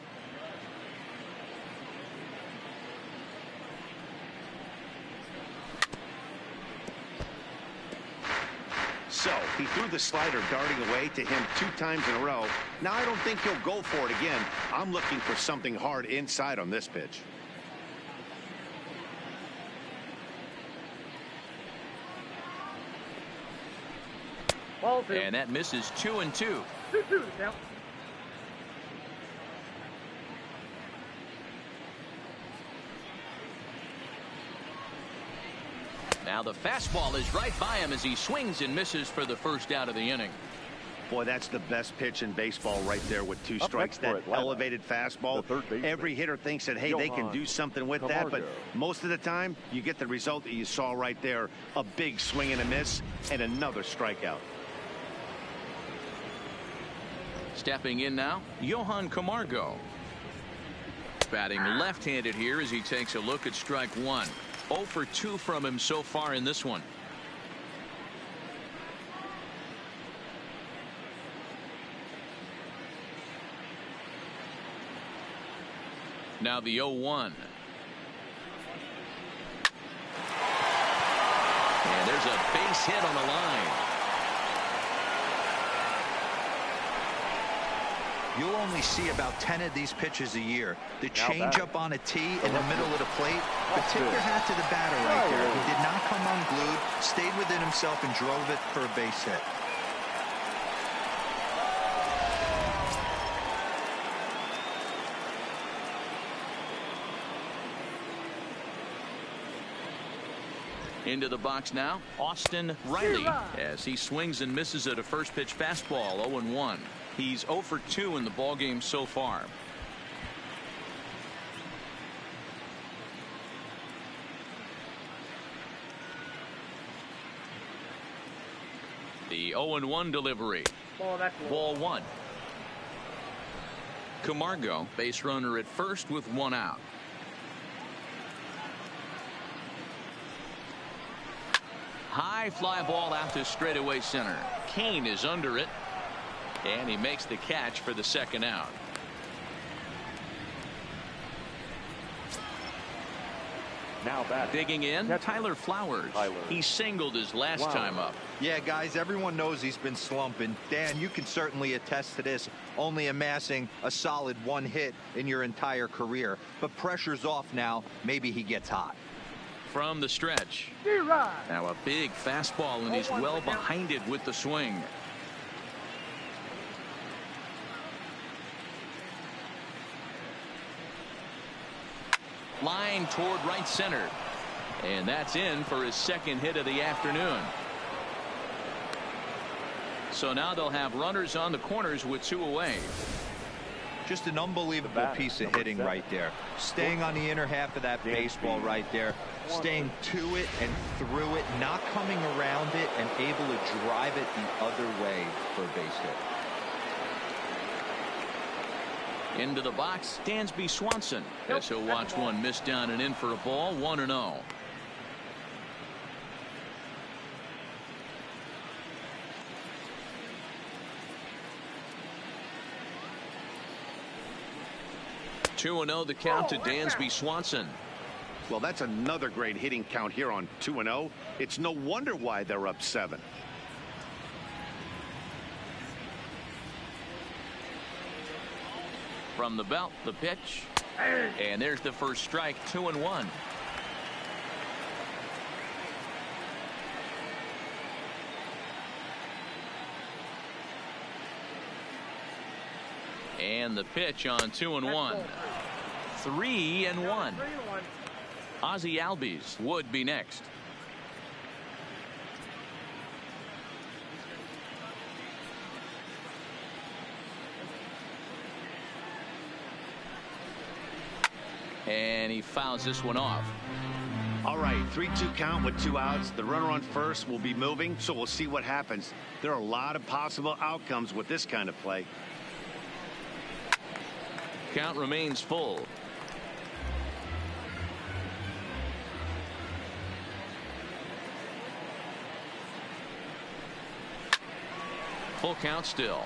So he threw the slider darting away to him 2 times in a row. Now I don't think he'll go for it again. I'm looking for something hard inside on this pitch. And that misses, 2-2. Now the fastball is right by him as he swings and misses for the first out of the inning. Boy, that's the best pitch in baseball right there with 2 strikes. That elevated fastball. Every hitter thinks that, hey, they can do something with that, but most of the time you get the result that you saw right there. A big swing and a miss and another strikeout. Stepping in now, Johan Camargo. Batting left-handed here as he takes a look at strike 1. 0 for 2 from him so far in this one. Now the 0-1. And there's a base hit on the line. You'll only see about 10 of these pitches a year. The changeup on a tee in the middle of the plate. But tip your hat to the batter right there. He did not come unglued, stayed within himself, and drove it for a base hit. Into the box now, Austin Riley, as he swings and misses at a first pitch fastball, 0-1. He's 0 for 2 in the ballgame so far. The 0-1 delivery. Ball 1. Camargo, base runner at first with 1 out. High fly ball out to straightaway center. Kane is under it, and he makes the catch for the second out. Now back. Digging in, Tyler Flowers. He singled his last time up. Yeah, guys, everyone knows he's been slumping. Dan, you can certainly attest to this, only amassing a solid 1 hit in your entire career. But pressure's off now. Maybe he gets hot. From the stretch. Now a big fastball, and he's well behind it with the swing. Line toward right center. And that's in for his second hit of the afternoon. So now they'll have runners on the corners with 2 away. Just an unbelievable piece of hitting right there. Staying on the inner half of that baseball right there. Staying to it and through it. Not coming around it and able to drive it the other way for a base hit. Into the box, Dansby Swanson. As he'll watch one miss down and in for a ball, 1-0. Two 2-0 the count to Dansby Swanson. Well, that's another great hitting count here on 2-0. It's no wonder why they're up 7. From the belt, the pitch, and there's the first strike. 2-1. And the pitch on 2-1. 3-1. Ozzie Albies would be next. And he fouls this one off. All right, 3-2 count with 2 outs. The runner on first will be moving, so we'll see what happens. There are a lot of possible outcomes with this kind of play. Count remains full. Full count still.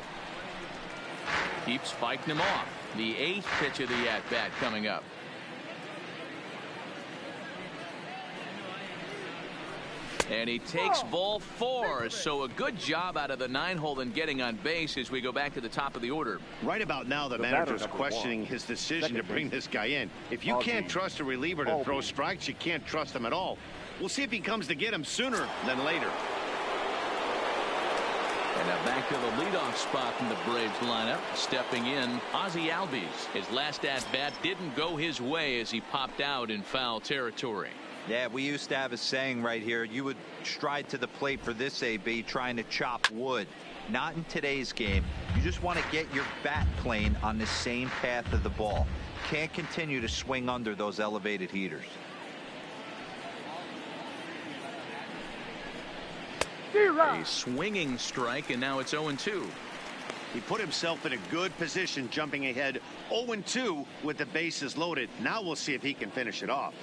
Keeps fighting him off. The 8th pitch of the at-bat coming up. And he takes ball 4, so a good job out of the 9-hole in getting on base as we go back to the top of the order. Right about now, the manager's questioning his decision to bring this guy in. If you can't trust a reliever to throw strikes, you can't trust him at all. We'll see if he comes to get him sooner than later. And now back to the leadoff spot in the Braves lineup. Stepping in, Ozzie Albies. His last at-bat didn't go his way as he popped out in foul territory. Yeah, we used to have a saying right here. You would stride to the plate for this AB trying to chop wood. Not in today's game. You just want to get your bat plane on the same path of the ball. Can't continue to swing under those elevated heaters. A swinging strike, and now it's 0-2. He put himself in a good position jumping ahead 0-2 with the bases loaded. Now we'll see if he can finish it off.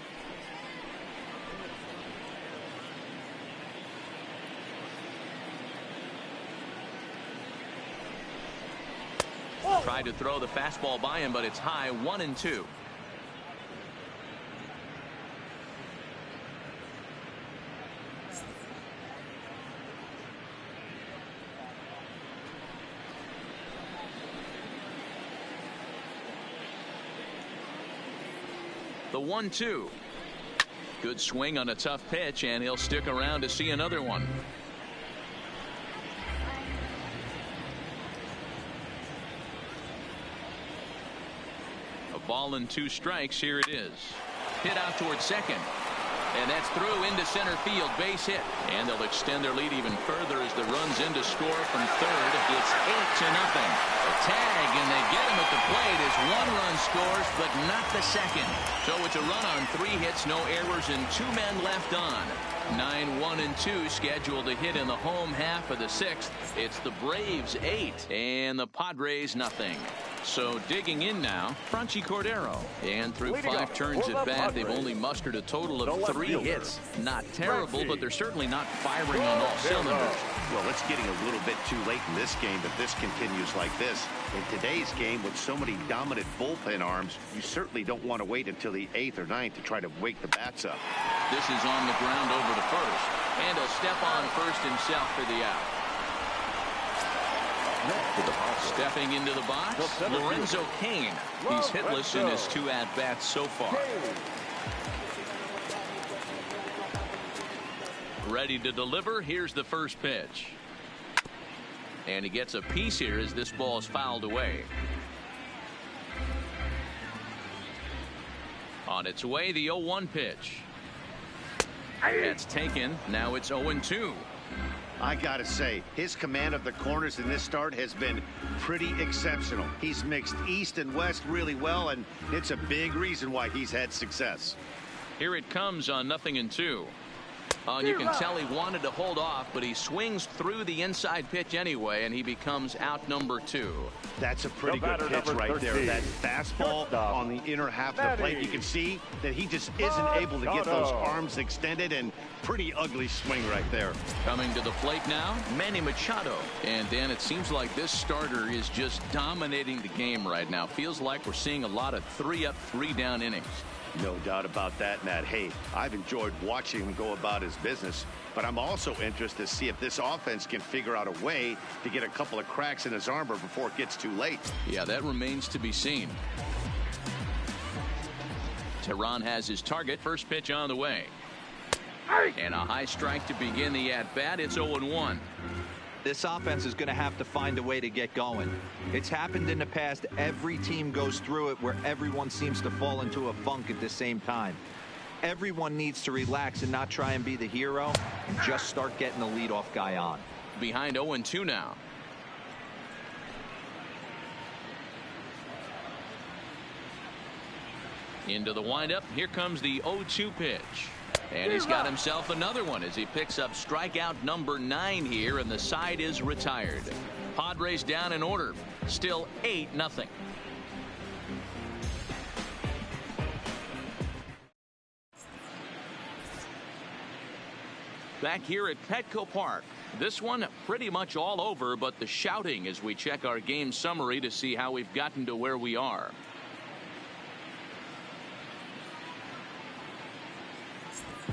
Tried to throw the fastball by him, but it's high. 1-2. The 1-2. Good swing on a tough pitch, and he'll stick around to see another one. A ball and 2 strikes. Here it is. Hit out towards second. And that's through into center field. Base hit. And they'll extend their lead even further as the run's in to score from third. It's 8-0. A tag, and they get him at the plate as 1 run scores, but not the second. So it's a run on 3 hits, no errors, and 2 men left on. 9-1-2 scheduled to hit in the home half of the 6th. It's the Braves 8 and the Padres nothing. So digging in now, Franchi Cordero. And through 5 turns at bat, they've only mustered a total of 3 hits. Not terrible, but they're certainly not firing on all cylinders. Well, it's getting a little bit too late in this game if this continues like this. In today's game, with so many dominant bullpen arms, you certainly don't want to wait until the 8th or 9th to try to wake the bats up. This is on the ground over to first. And a step on first himself for the out. Stepping into the box, Lorenzo Cain. He's hitless in his 2 at-bats so far. Ready to deliver. Here's the first pitch. And he gets a piece here as this ball is fouled away. On its way, the 0-1 pitch. That's taken. Now it's 0-2. I gotta say, his command of the corners in this start has been pretty exceptional. He's mixed east and west really well, and it's a big reason why he's had success. Here it comes on 0-2. And you can tell he wanted to hold off, but he swings through the inside pitch anyway, and he becomes out number 2. That's a pretty good pitch right there. That fastball on the inner half of the plate. You can see that he just isn't able to get those arms extended, and pretty ugly swing right there. Coming to the plate now, Manny Machado. And Dan, it seems like this starter is just dominating the game right now. Feels like we're seeing a lot of 3-up, 3-down innings. No doubt about that, Matt. Hey, I've enjoyed watching him go about his business, but I'm also interested to see if this offense can figure out a way to get a couple of cracks in his armor before it gets too late. Yeah, that remains to be seen. Tehran has his target. First pitch on the way. And a high strike to begin the at-bat. It's 0-1. This offense is going to have to find a way to get going. It's happened in the past. Every team goes through it where everyone seems to fall into a funk at the same time. Everyone needs to relax and not try and be the hero and just start getting the leadoff guy on. Behind 0-2 now. Into the windup. Here comes the 0-2 pitch. And he's got himself another one as he picks up strikeout number 9 here, and the side is retired. Padres down in order. Still 8-0. Back here at Petco Park. This one pretty much all over, but the shouting as we check our game summary to see how we've gotten to where we are.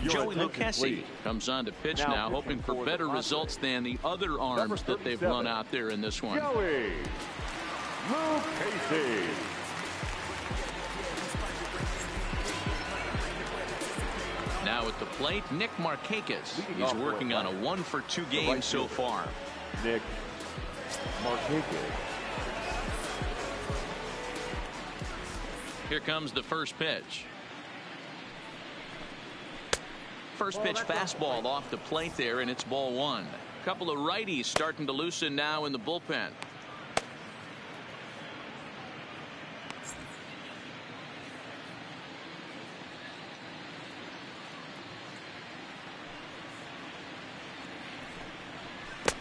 Joey Lucchesi comes on to pitch now, hoping for better results than the other arms that they've run out there in this one. Joey Lucchesi. Now at the plate, Nick Markakis. He's working on a 1-for-2 game so far. Nick Markakis. Here comes the first pitch. First pitch fastball off the plate there, and it's ball 1. A couple of righties starting to loosen now in the bullpen.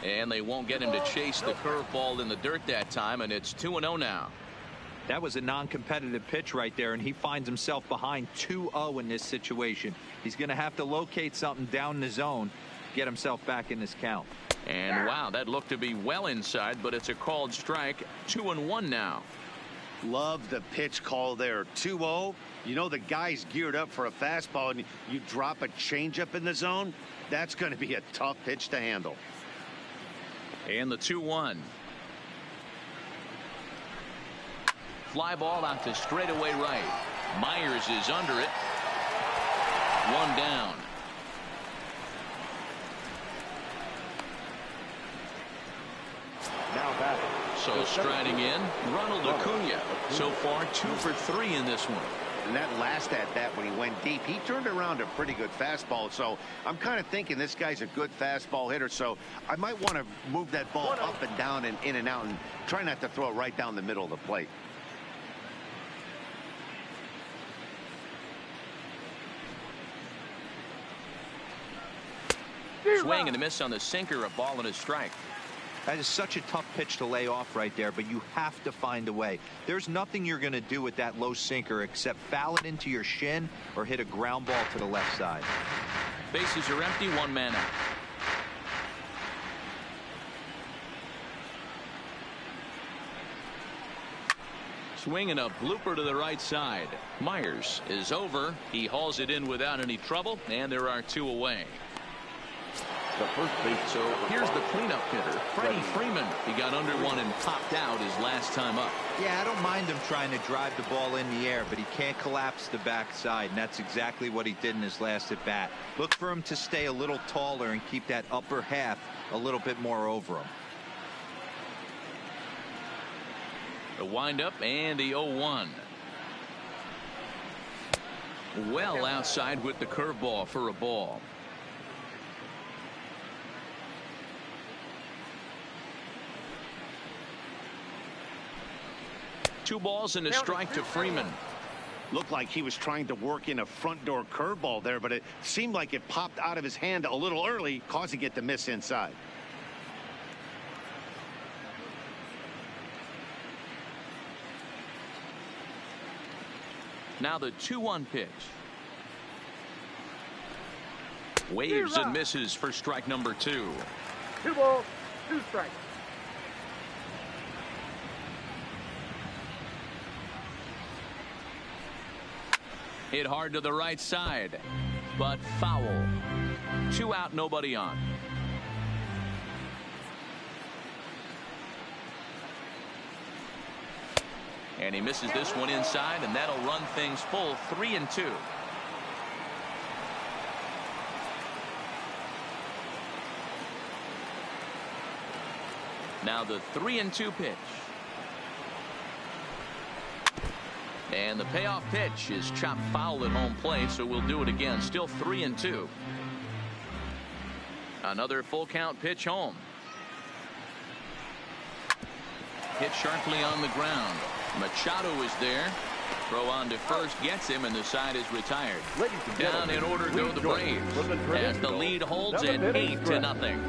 And they won't get him to chase the curveball in the dirt that time, and it's 2-0 now. That was a non-competitive pitch right there, and he finds himself behind 2-0 in this situation. He's going to have to locate something down the zone, get himself back in this count. And wow, that looked to be well inside, but it's a called strike. 2-1 now. Love the pitch call there. 2-0. You know the guy's geared up for a fastball, and you drop a changeup in the zone. That's going to be a tough pitch to handle. And the 2-1. Fly ball out to straightaway right. Myers is under it. 1 down. Now batting. So striding in, Ronald Acuna. So far 2 for 3 in this one. And that last at bat when he went deep, he turned around a pretty good fastball. So I'm kind of thinking this guy's a good fastball hitter. So I might want to move that ball up and down and in and out and try not to throw it right down the middle of the plate. Swing and a miss on the sinker, a ball and a strike. That is such a tough pitch to lay off right there, but you have to find a way. There's nothing you're going to do with that low sinker except foul it into your shin or hit a ground ball to the left side. Bases are empty, one man out. Swing and a blooper to the right side. Myers is over. He hauls it in without any trouble, and there are 2 away. The first base. So here's the cleanup hitter, Freddie Freeman. He got under one and popped out his last time up. Yeah, I don't mind him trying to drive the ball in the air, but he can't collapse the backside, and that's exactly what he did in his last at bat. Look for him to stay a little taller and keep that upper half a little bit more over him. The windup and the 0-1. Well outside with the curveball for a ball. Two balls and a strike to Freeman. Looked like he was trying to work in a front door curveball there, but it seemed like it popped out of his hand a little early, causing it to miss inside. Now the 2-1 pitch. Waves and misses for strike number 2. 2 balls, 2 strikes. Hit hard to the right side, but foul. 2 out, nobody on. And he misses this one inside, and that'll run things full 3-2. Now the 3-2 pitch. And the payoff pitch is chopped foul at home plate, so we'll do it again. Still 3-2. Another full count pitch home. Hit sharply on the ground. Machado is there. Throw on to first gets him, and the side is retired. Down in order go the Braves as the lead holds at 8-0.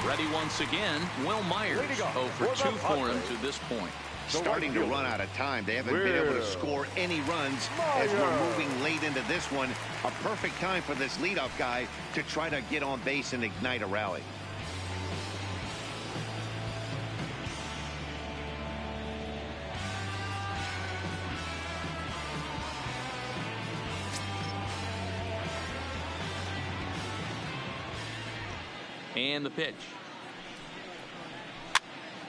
Ready once again, Will Myers. 0 for 2 for him to this point. Starting to run out of time. They haven't been able to score any runs as we're moving late into this one. A perfect time for this leadoff guy to try to get on base and ignite a rally. And the pitch.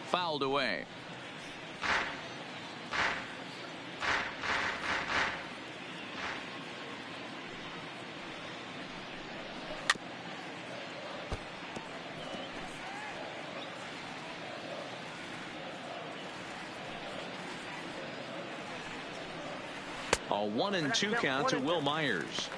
Fouled away. A 1-2 count to Will Myers.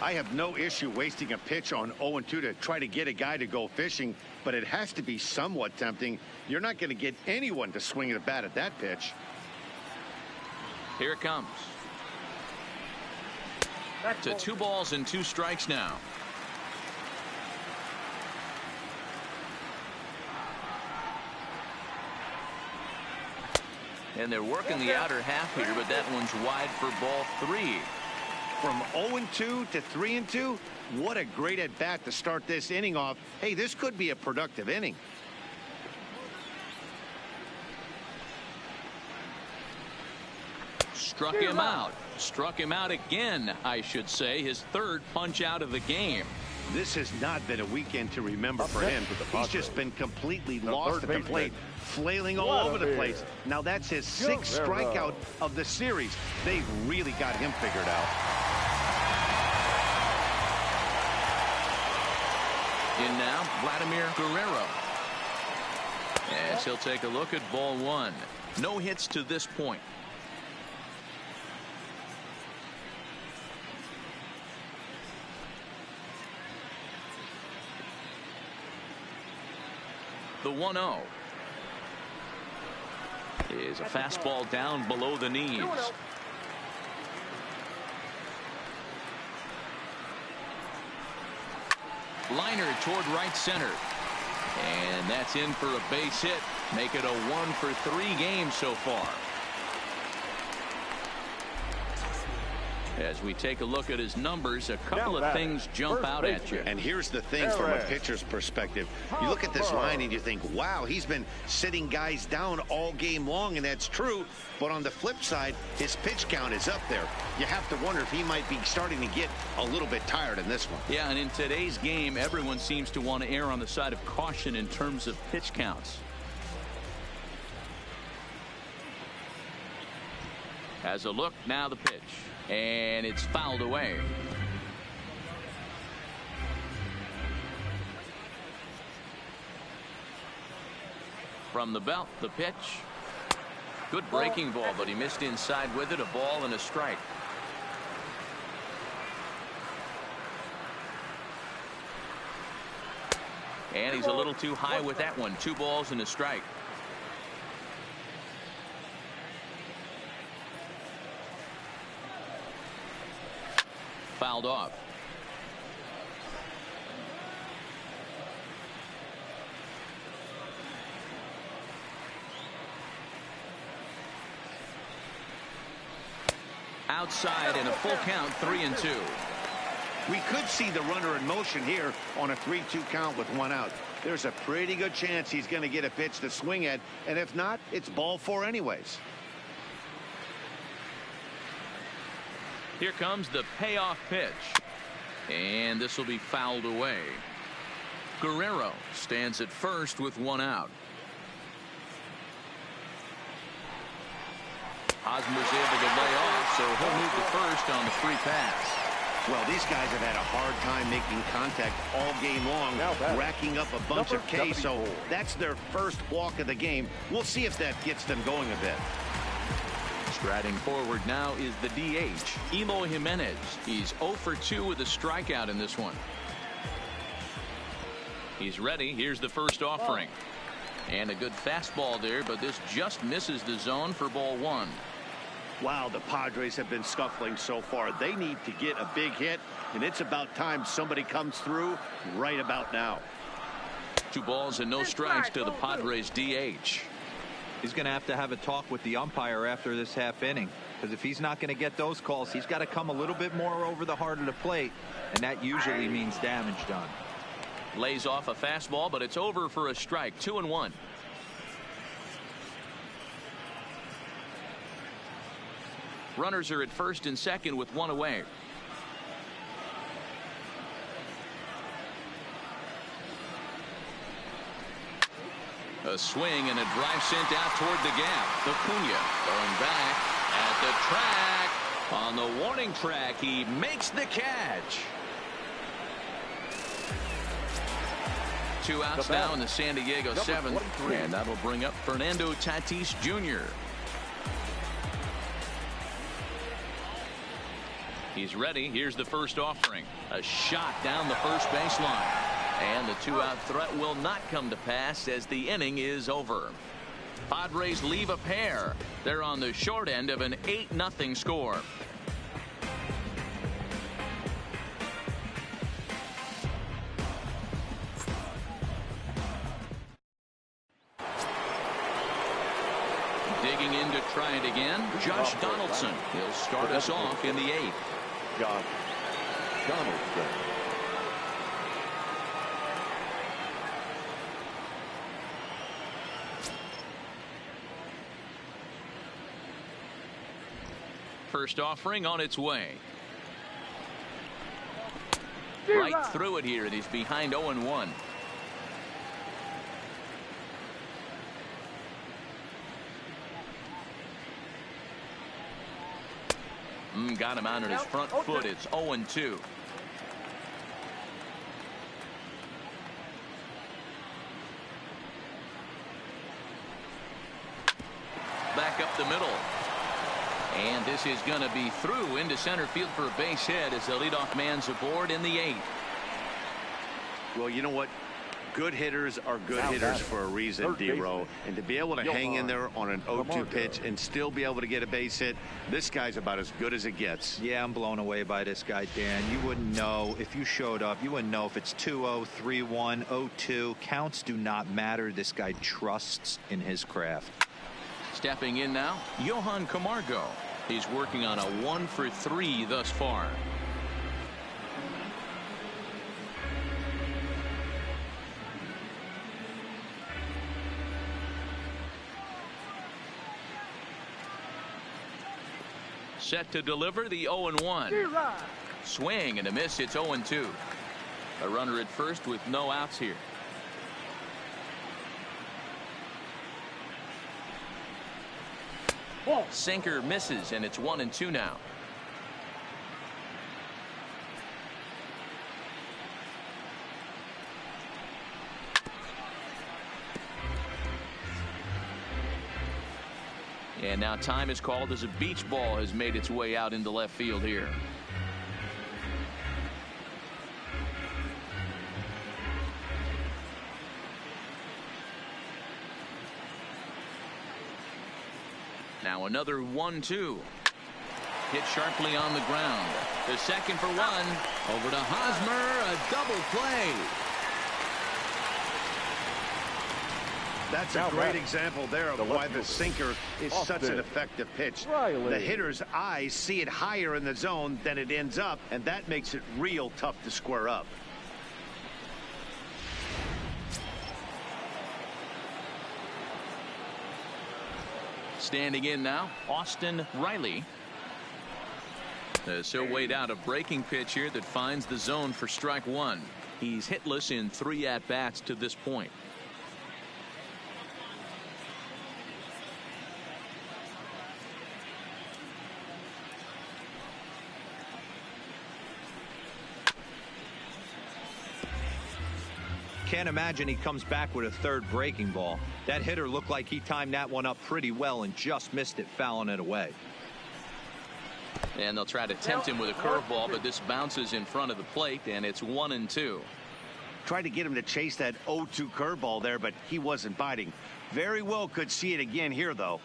I have no issue wasting a pitch on 0-2 to try to get a guy to go fishing, but it has to be somewhat tempting. You're not going to get anyone to swing a bat at that pitch. Here it comes. To 2 balls and 2 strikes now. And they're working the outer half here, but that one's wide for ball 3. From 0-2 to 3-2, what a great at bat to start this inning off. Hey, this could be a productive inning. Struck him out. Struck him out again, I should say. His 3rd punch out of the game. This has not been a weekend to remember for him. He's just been completely lost at the plate, flailing all over the place. Now that's his 6th strikeout of the series. They've really got him figured out. In now, Vladimir Guerrero. As he'll take a look at ball 1. No hits to this point. The 1-0 is a fastball down below the knees. Liner toward right center. And that's in for a base hit. Make it a 1-for-3 game so far. As we take a look at his numbers, a couple of things jump out at you. And here's the thing from a pitcher's perspective. You look at this line and you think, wow, he's been sitting guys down all game long, and that's true. But on the flip side, his pitch count is up there. You have to wonder if he might be starting to get a little bit tired in this one. Yeah, and in today's game, everyone seems to want to err on the side of caution in terms of pitch counts. As a look, now the pitch. And it's fouled away. From the belt, the pitch. Good breaking ball, but he missed inside with it. A ball and a strike. And he's a little too high with that one. 2 balls and a strike. Fouled off. Outside and a full count, 3-2. We could see the runner in motion here on a 3-2 count with 1 out. There's a pretty good chance he's going to get a pitch to swing at, and if not, it's ball 4 anyways. Here comes the payoff pitch. And this will be fouled away. Guerrero stands at first with 1 out. Hosmer's able to lay off, so he'll move to first on the free pass. Well, these guys have had a hard time making contact all game long, racking up a bunch of Ks, so that's their first walk of the game. We'll see if that gets them going a bit. Striding forward now is the DH, Eloy Jimenez. He's 0 for 2 with a strikeout in this one. He's ready. Here's the first offering. And a good fastball there, but this just misses the zone for ball 1. Wow, the Padres have been scuffling so far. They need to get a big hit, and it's about time somebody comes through right about now. 2 balls and no strikes to the Padres DH. He's going to have a talk with the umpire after this half inning, because if he's not going to get those calls, he's got to come a little bit more over the heart of the plate, and that usually means damage done. Lays off a fastball, but it's over for a strike. 2-1. Runners are at first and second with 1 away. A swing and a drive sent out toward the gap. Acuna going back at the track. On the warning track, he makes the catch. 2 outs now in the San Diego 7th. And that'll bring up Fernando Tatis Jr. He's ready. Here's the first offering. A shot down the first baseline. And the 2-out threat will not come to pass as the inning is over. Padres leave a pair. They're on the short end of an 8-0 score. Digging in to try it again, Josh Donaldson. He'll start us off in the 8th. Josh Donaldson. First offering on its way. Right through it here, and he's behind 0-1. Got him out on his front foot. It's 0-2. Back up the middle. And this is going to be through into center field for a base hit as the leadoff man's aboard in the 8th. Well, you know what? Good hitters are good hitters for a reason, D-Row. And to be able to hang in there on an 0-2 pitch and still be able to get a base hit, this guy's about as good as it gets. Yeah, I'm blown away by this guy, Dan. You wouldn't know if you showed up. You wouldn't know if it's 2-0, 3-1, 0-2. Counts do not matter. This guy trusts in his craft. Stepping in now, Johan Camargo. He's working on a 1-for-3 thus far. Set to deliver the 0-1. Swing and a miss. It's 0-2. A runner at first with no outs here. Sinker misses, and it's 1-2 now. And now time is called as a beach ball has made its way out into left field here. Now another 1-2. Hit sharply on the ground. The second for one. Over to Hosmer. A double play. That's a great example there of why the sinker is such an effective pitch. The hitter's eyes see it higher in the zone than it ends up, and that makes it real tough to square up. Standing in now, Austin Riley. As he'll wait out a breaking pitch here that finds the zone for strike one. He's hitless in 3 at-bats to this point. Can't imagine he comes back with a third breaking ball. That hitter looked like he timed that one up pretty well and just missed it, fouling it away. And they'll try to tempt him with a curveball, but this bounces in front of the plate, and it's 1-2. Tried to get him to chase that 0-2 curveball there, but he wasn't biting. Very well could see it again here, though.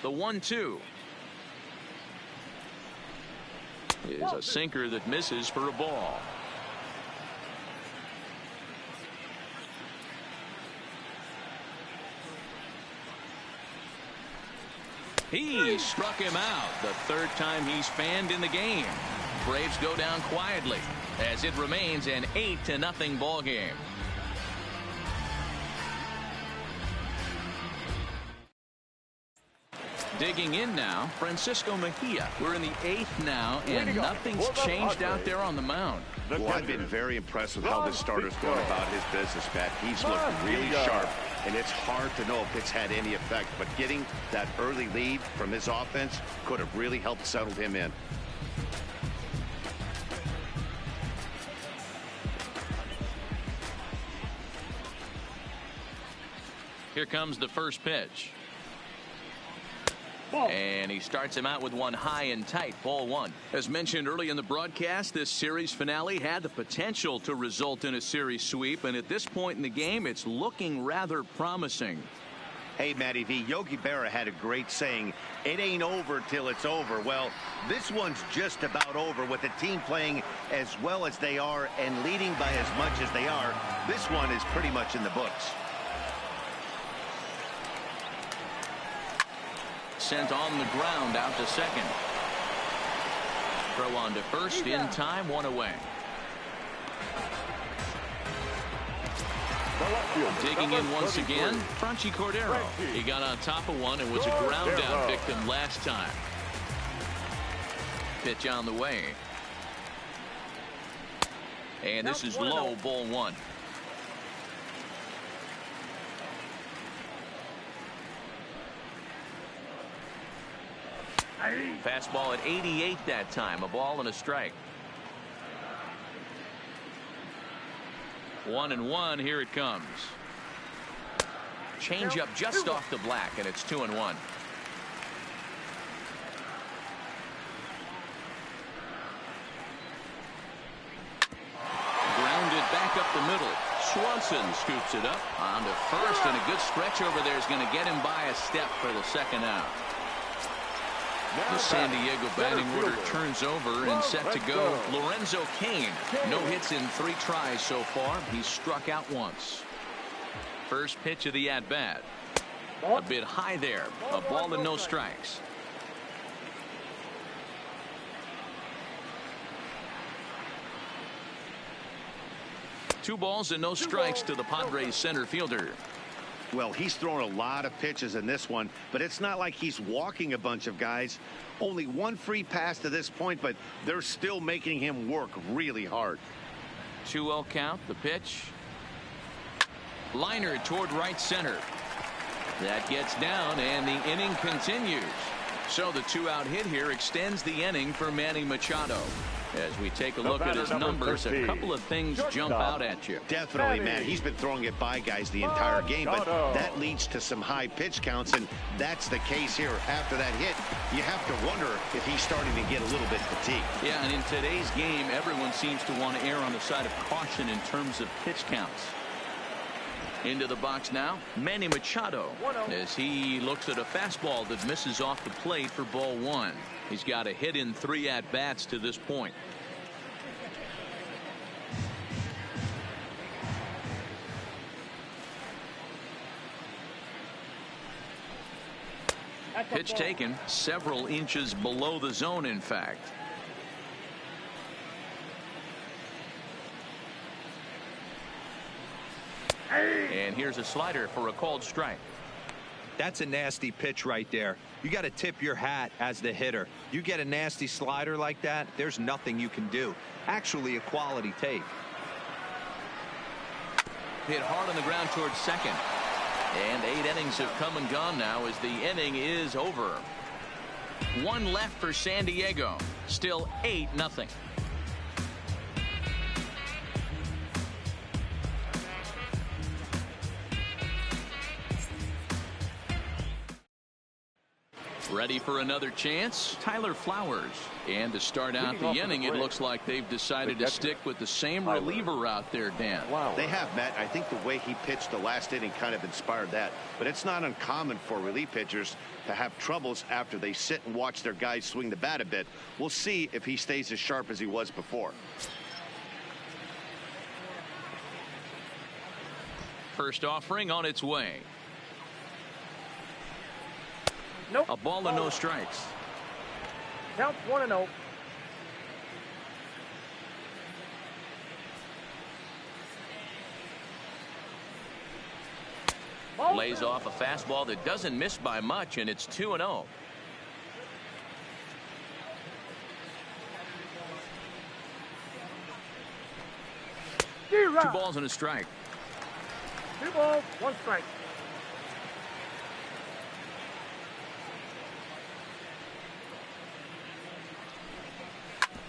The 1-2 is a sinker that misses for a ball. He struck him out the third time he's fanned in the game. Braves go down quietly as it remains an 8-0 ball game. Digging in now, Francisco Mejia. We're in the 8th now, and nothing's changed out there on the mound. Well, I've been very impressed with how this starter's going about his business, Pat. He's looked really sharp, and it's hard to know if it's had any effect, but getting that early lead from his offense could have really helped settle him in. Here comes the first pitch. And he starts him out with one high and tight, ball one. As mentioned early in the broadcast, this series finale had the potential to result in a series sweep, and at this point in the game, it's looking rather promising. Hey, Matty V, Yogi Berra had a great saying, it ain't over till it's over. Well, this one's just about over with the team playing as well as they are and leading by as much as they are. This one is pretty much in the books. Sent on the ground out to second. Throw on to first in time, one away. Digging in once again, Franchy Cordero. He got on top of one and was a ground out victim last time. Pitch on the way. And this is low, ball one. Fastball at 88 that time, a ball and a strike. 1-1, here it comes. Change up just off the black, and it's 2-1. Swanson scoops it up on to first, and a good stretch over there is going to get him by a step for the second out. The San Diego batting order turns over and set to go. Lorenzo Cain, no hits in 3 tries so far. He's struck out once. First pitch of the at-bat. A bit high there. A ball and no strikes. Two balls and no strikes to the Padres center fielder. Well, he's thrown a lot of pitches in this one, but it's not like he's walking a bunch of guys. Only one free pass to this point, but they're still making him work really hard. 2-0 count. The pitch. Liner toward right center. That gets down, and the inning continues. So the 2-out hit here extends the inning for Manny Machado. As we take a look at his numbers, a couple of things jump out at you. Definitely, man. He's been throwing it by guys the entire game, but that leads to some high pitch counts, and that's the case here. After that hit, you have to wonder if he's starting to get a little bit fatigued. Yeah, and in today's game, everyone seems to want to err on the side of caution in terms of pitch counts. Into the box now, Manny Machado, as he looks at a fastball that misses off the plate for ball 1. He's got a hit in 3 at-bats to this point. Pitch taken several inches below the zone, in fact. And here's a slider for a called strike. That's a nasty pitch right there. You got to tip your hat as the hitter. You get a nasty slider like that, there's nothing you can do. Actually a quality take. Hit hard on the ground towards second. And 8 innings have come and gone now as the inning is over. 1 left for San Diego. Still 8-0. Ready for another chance? Tyler Flowers. And to start out the inning, it looks like they've decided to stick with the same reliever out there, Dan. They have, Matt. I think the way he pitched the last inning kind of inspired that. But it's not uncommon for relief pitchers to have troubles after they sit and watch their guys swing the bat a bit. We'll see if he stays as sharp as he was before. First offering on its way. Nope. A ball and no strikes. Count 1-0. Lays off a fastball that doesn't miss by much, and it's 2-0. Two balls and a strike. 2 balls, 1 strike.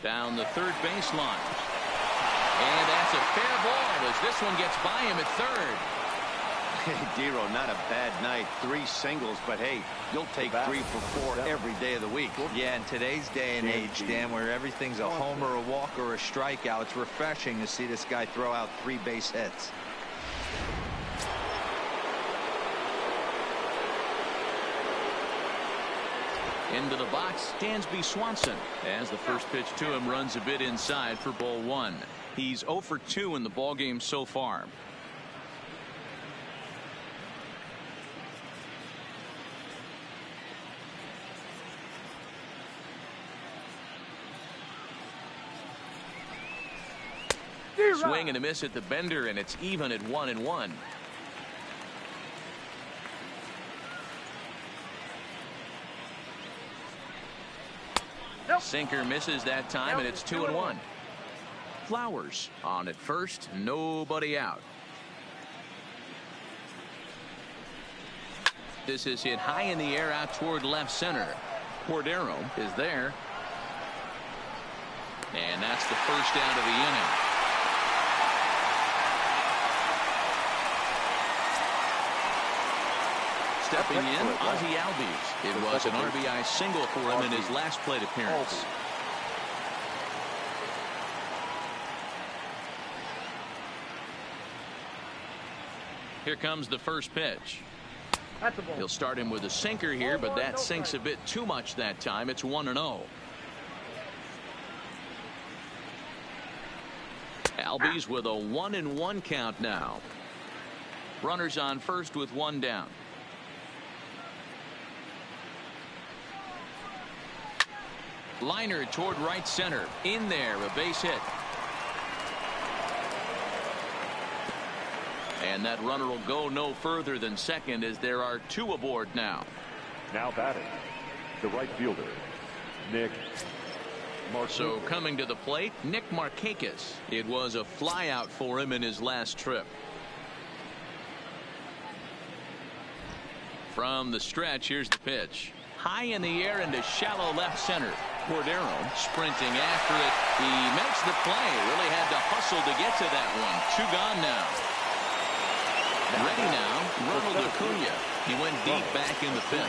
Down the third baseline. And that's a fair ball as this one gets by him at third. Hey, Dero, not a bad night. 3 singles, but hey, you'll take 3 for 4 every day of the week. Yeah, in today's day and age, Dan, where everything's a homer, a walk, or a strikeout, it's refreshing to see this guy throw out 3 base hits. Into the box, Dansby Swanson, as the first pitch to him runs a bit inside for ball 1. He's 0 for 2 in the ballgame so far. Swing and a miss at the bender, and it's even at 1-1. Sinker misses that time, and it's 2-1. Flowers on at first, nobody out. This is hit high in the air out toward left center. Cordero is there. And that's the first out of the inning. Stepping in, Ozzie Albies. It was an RBI single for him in his last plate appearance. Here comes the first pitch. That's the ball. He'll start him with a sinker here, but that sinks a bit too much that time. It's 1-0. Albies with a 1-1 count now. Runners on first with one down. Liner toward right center. In there, a base hit. And that runner will go no further than second as there are two aboard now. Now batting, the right fielder, Nick Markakis. So coming to the plate, Nick Markakis. It was a flyout for him in his last trip. From the stretch, here's the pitch. High in the air into shallow left center. Cordero sprinting after it. He makes the play. Really had to hustle to get to that one. Two gone now. Ready now, Ronald Acuna. He went deep back in the fifth.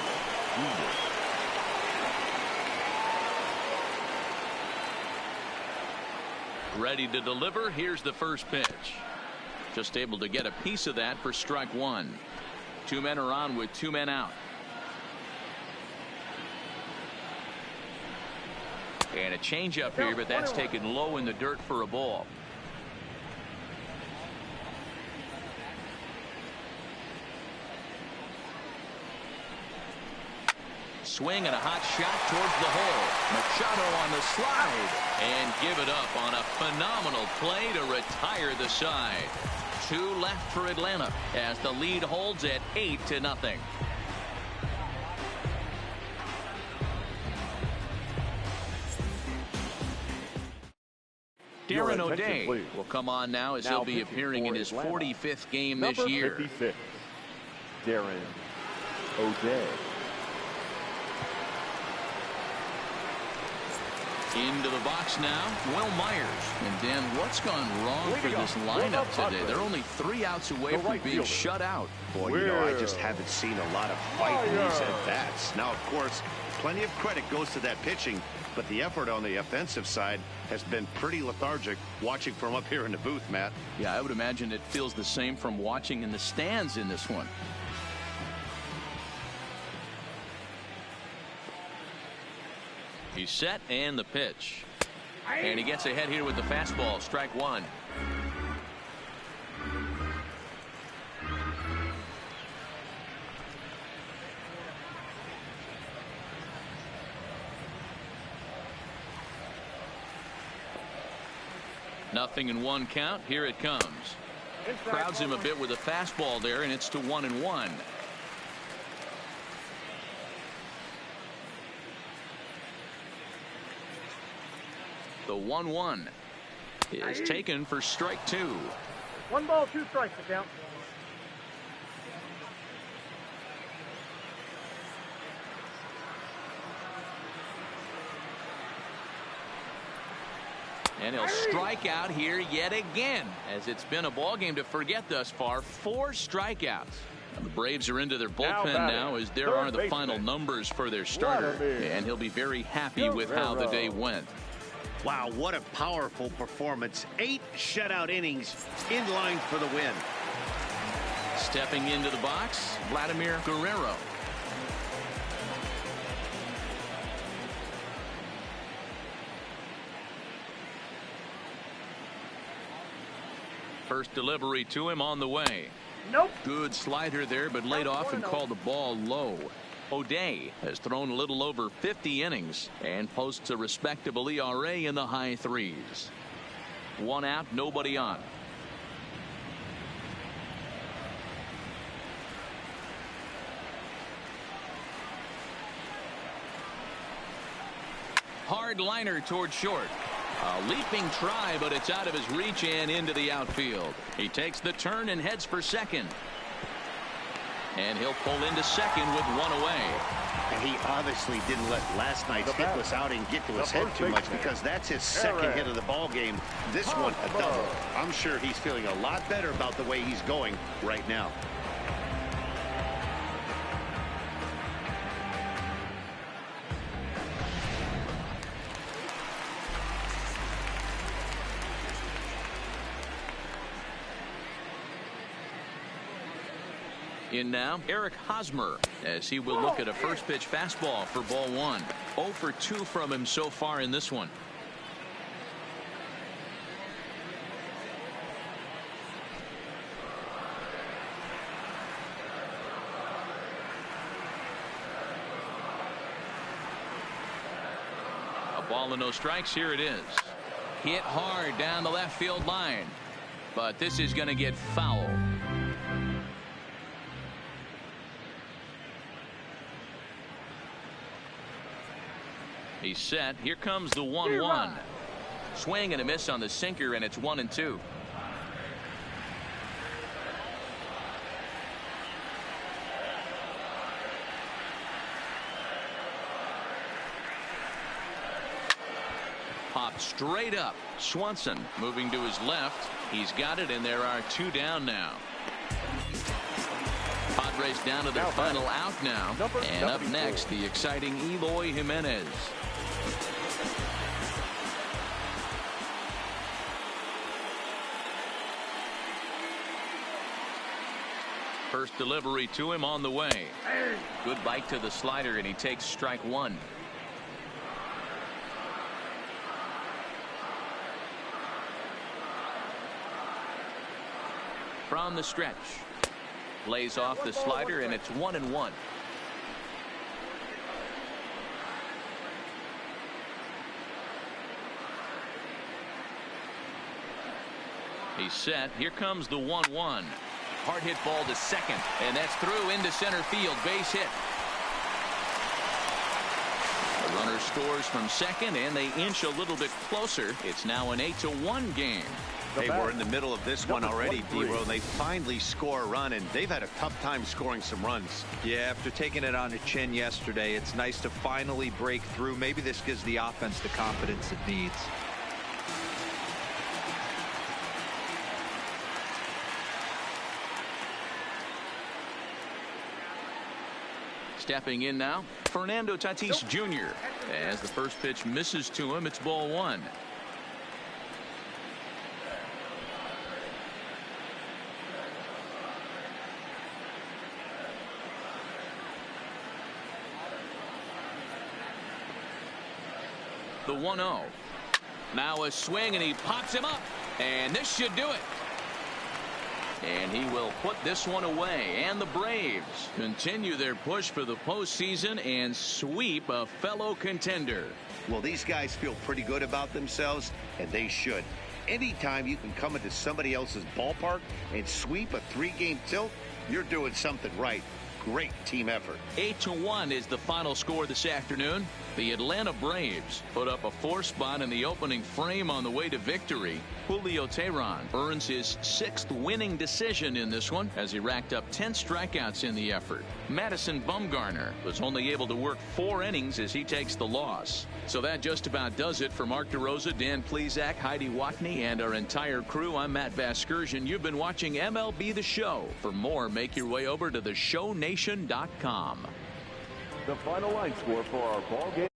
Ready to deliver. Here's the first pitch. Just able to get a piece of that for strike one. Two men are on with two men out. And a changeup here, but that's taken low in the dirt for a ball. Swing and a hot shot towards the hole. Machado on the slide and give it up on a phenomenal play to retire the side. Two left for Atlanta as the lead holds at 8-0. Darren O'Day will come on now as he'll be appearing in his 45th game this year. 56, Darren O'Day. Into the box now, Will Myers. And Dan, what's gone wrong for this lineup today? They're only 3 outs away from being shut out. Boy, you know, I just haven't seen a lot of fight in these at-bats. Now, of course, plenty of credit goes to that pitching, but the effort on the offensive side has been pretty lethargic watching from up here in the booth, Matt. Yeah, I would imagine it feels the same from watching in the stands in this one. He's set and the pitch. And he gets ahead here with the fastball. Strike one. Nothing in one count. Here it comes. Crowds him a bit with a fastball there, and it's to 1-1. The 1-1 is taken for strike two. 1 ball, 2 strikes to count. And he'll strike out here yet again, as it's been a ball game to forget thus far. 4 strikeouts. And the Braves are into their bullpen now as there are the final numbers for their starter. And he'll be very happy with how the day went. Wow, what a powerful performance. 8 shutout innings in line for the win. Stepping into the box, Vladimir Guerrero. First delivery to him on the way. Nope. Good slider there, but laid off and called the ball low. O'Day has thrown a little over 50 innings and posts a respectable ERA in the high 3s. 1 out, nobody on. Hard liner toward short. A leaping try, but it's out of his reach and into the outfield. He takes the turn and heads for second. And he'll pull into second with 1 away. And he obviously didn't let last night's hitless outing get to his head too much, because that's his second hit of the ball game. This one a double. I'm sure he's feeling a lot better about the way he's going right now. In now, Eric Hosmer, as he will look at a first pitch fastball for ball 1. 0 for 2 from him so far in this one. A ball and no strikes. Here it is. Hit hard down the left field line, but this is going to get foul. He's set. Here comes the 1-1. Swing and a miss on the sinker, and it's 1-2. Popped straight up. Swanson moving to his left. He's got it, and there are 2 down now. Padres down to their final out now. And up next, the exciting Eloy Jimenez. First delivery to him on the way. Good bite to the slider, and he takes strike 1. From the stretch. Lays off the slider, and it's 1-1. He's set. Here comes the 1-1. Hard hit ball to second, and that's through into center field. Base hit. The runner scores from second, and they inch a little bit closer. It's now an 8-1 game. They were in the middle of this one already, D-Row. They finally score a run, and they've had a tough time scoring some runs. Yeah, after taking it on the chin yesterday, it's nice to finally break through. Maybe this gives the offense the confidence it needs. Stepping in now, Fernando Tatis Jr. As the first pitch misses to him, it's ball 1. The 1-0. Now a swing, and he pops him up, and this should do it. And he will put this one away, and the Braves continue their push for the postseason and sweep a fellow contender. Well, these guys feel pretty good about themselves, and they should. Anytime you can come into somebody else's ballpark and sweep a 3-game tilt, you're doing something right. Great team effort. 8-1 is the final score this afternoon. The Atlanta Braves put up a 4 spot in the opening frame on the way to victory. Julio Teheran earns his 6th winning decision in this one as he racked up 10 strikeouts in the effort. Madison Bumgarner was only able to work 4 innings as he takes the loss. So that just about does it for Mark DeRosa, Dan Plesac, Heidi Watney, and our entire crew. I'm Matt Vasgersian. You've been watching MLB The Show. For more, make your way over to theshownation.com. The final line score for our ball game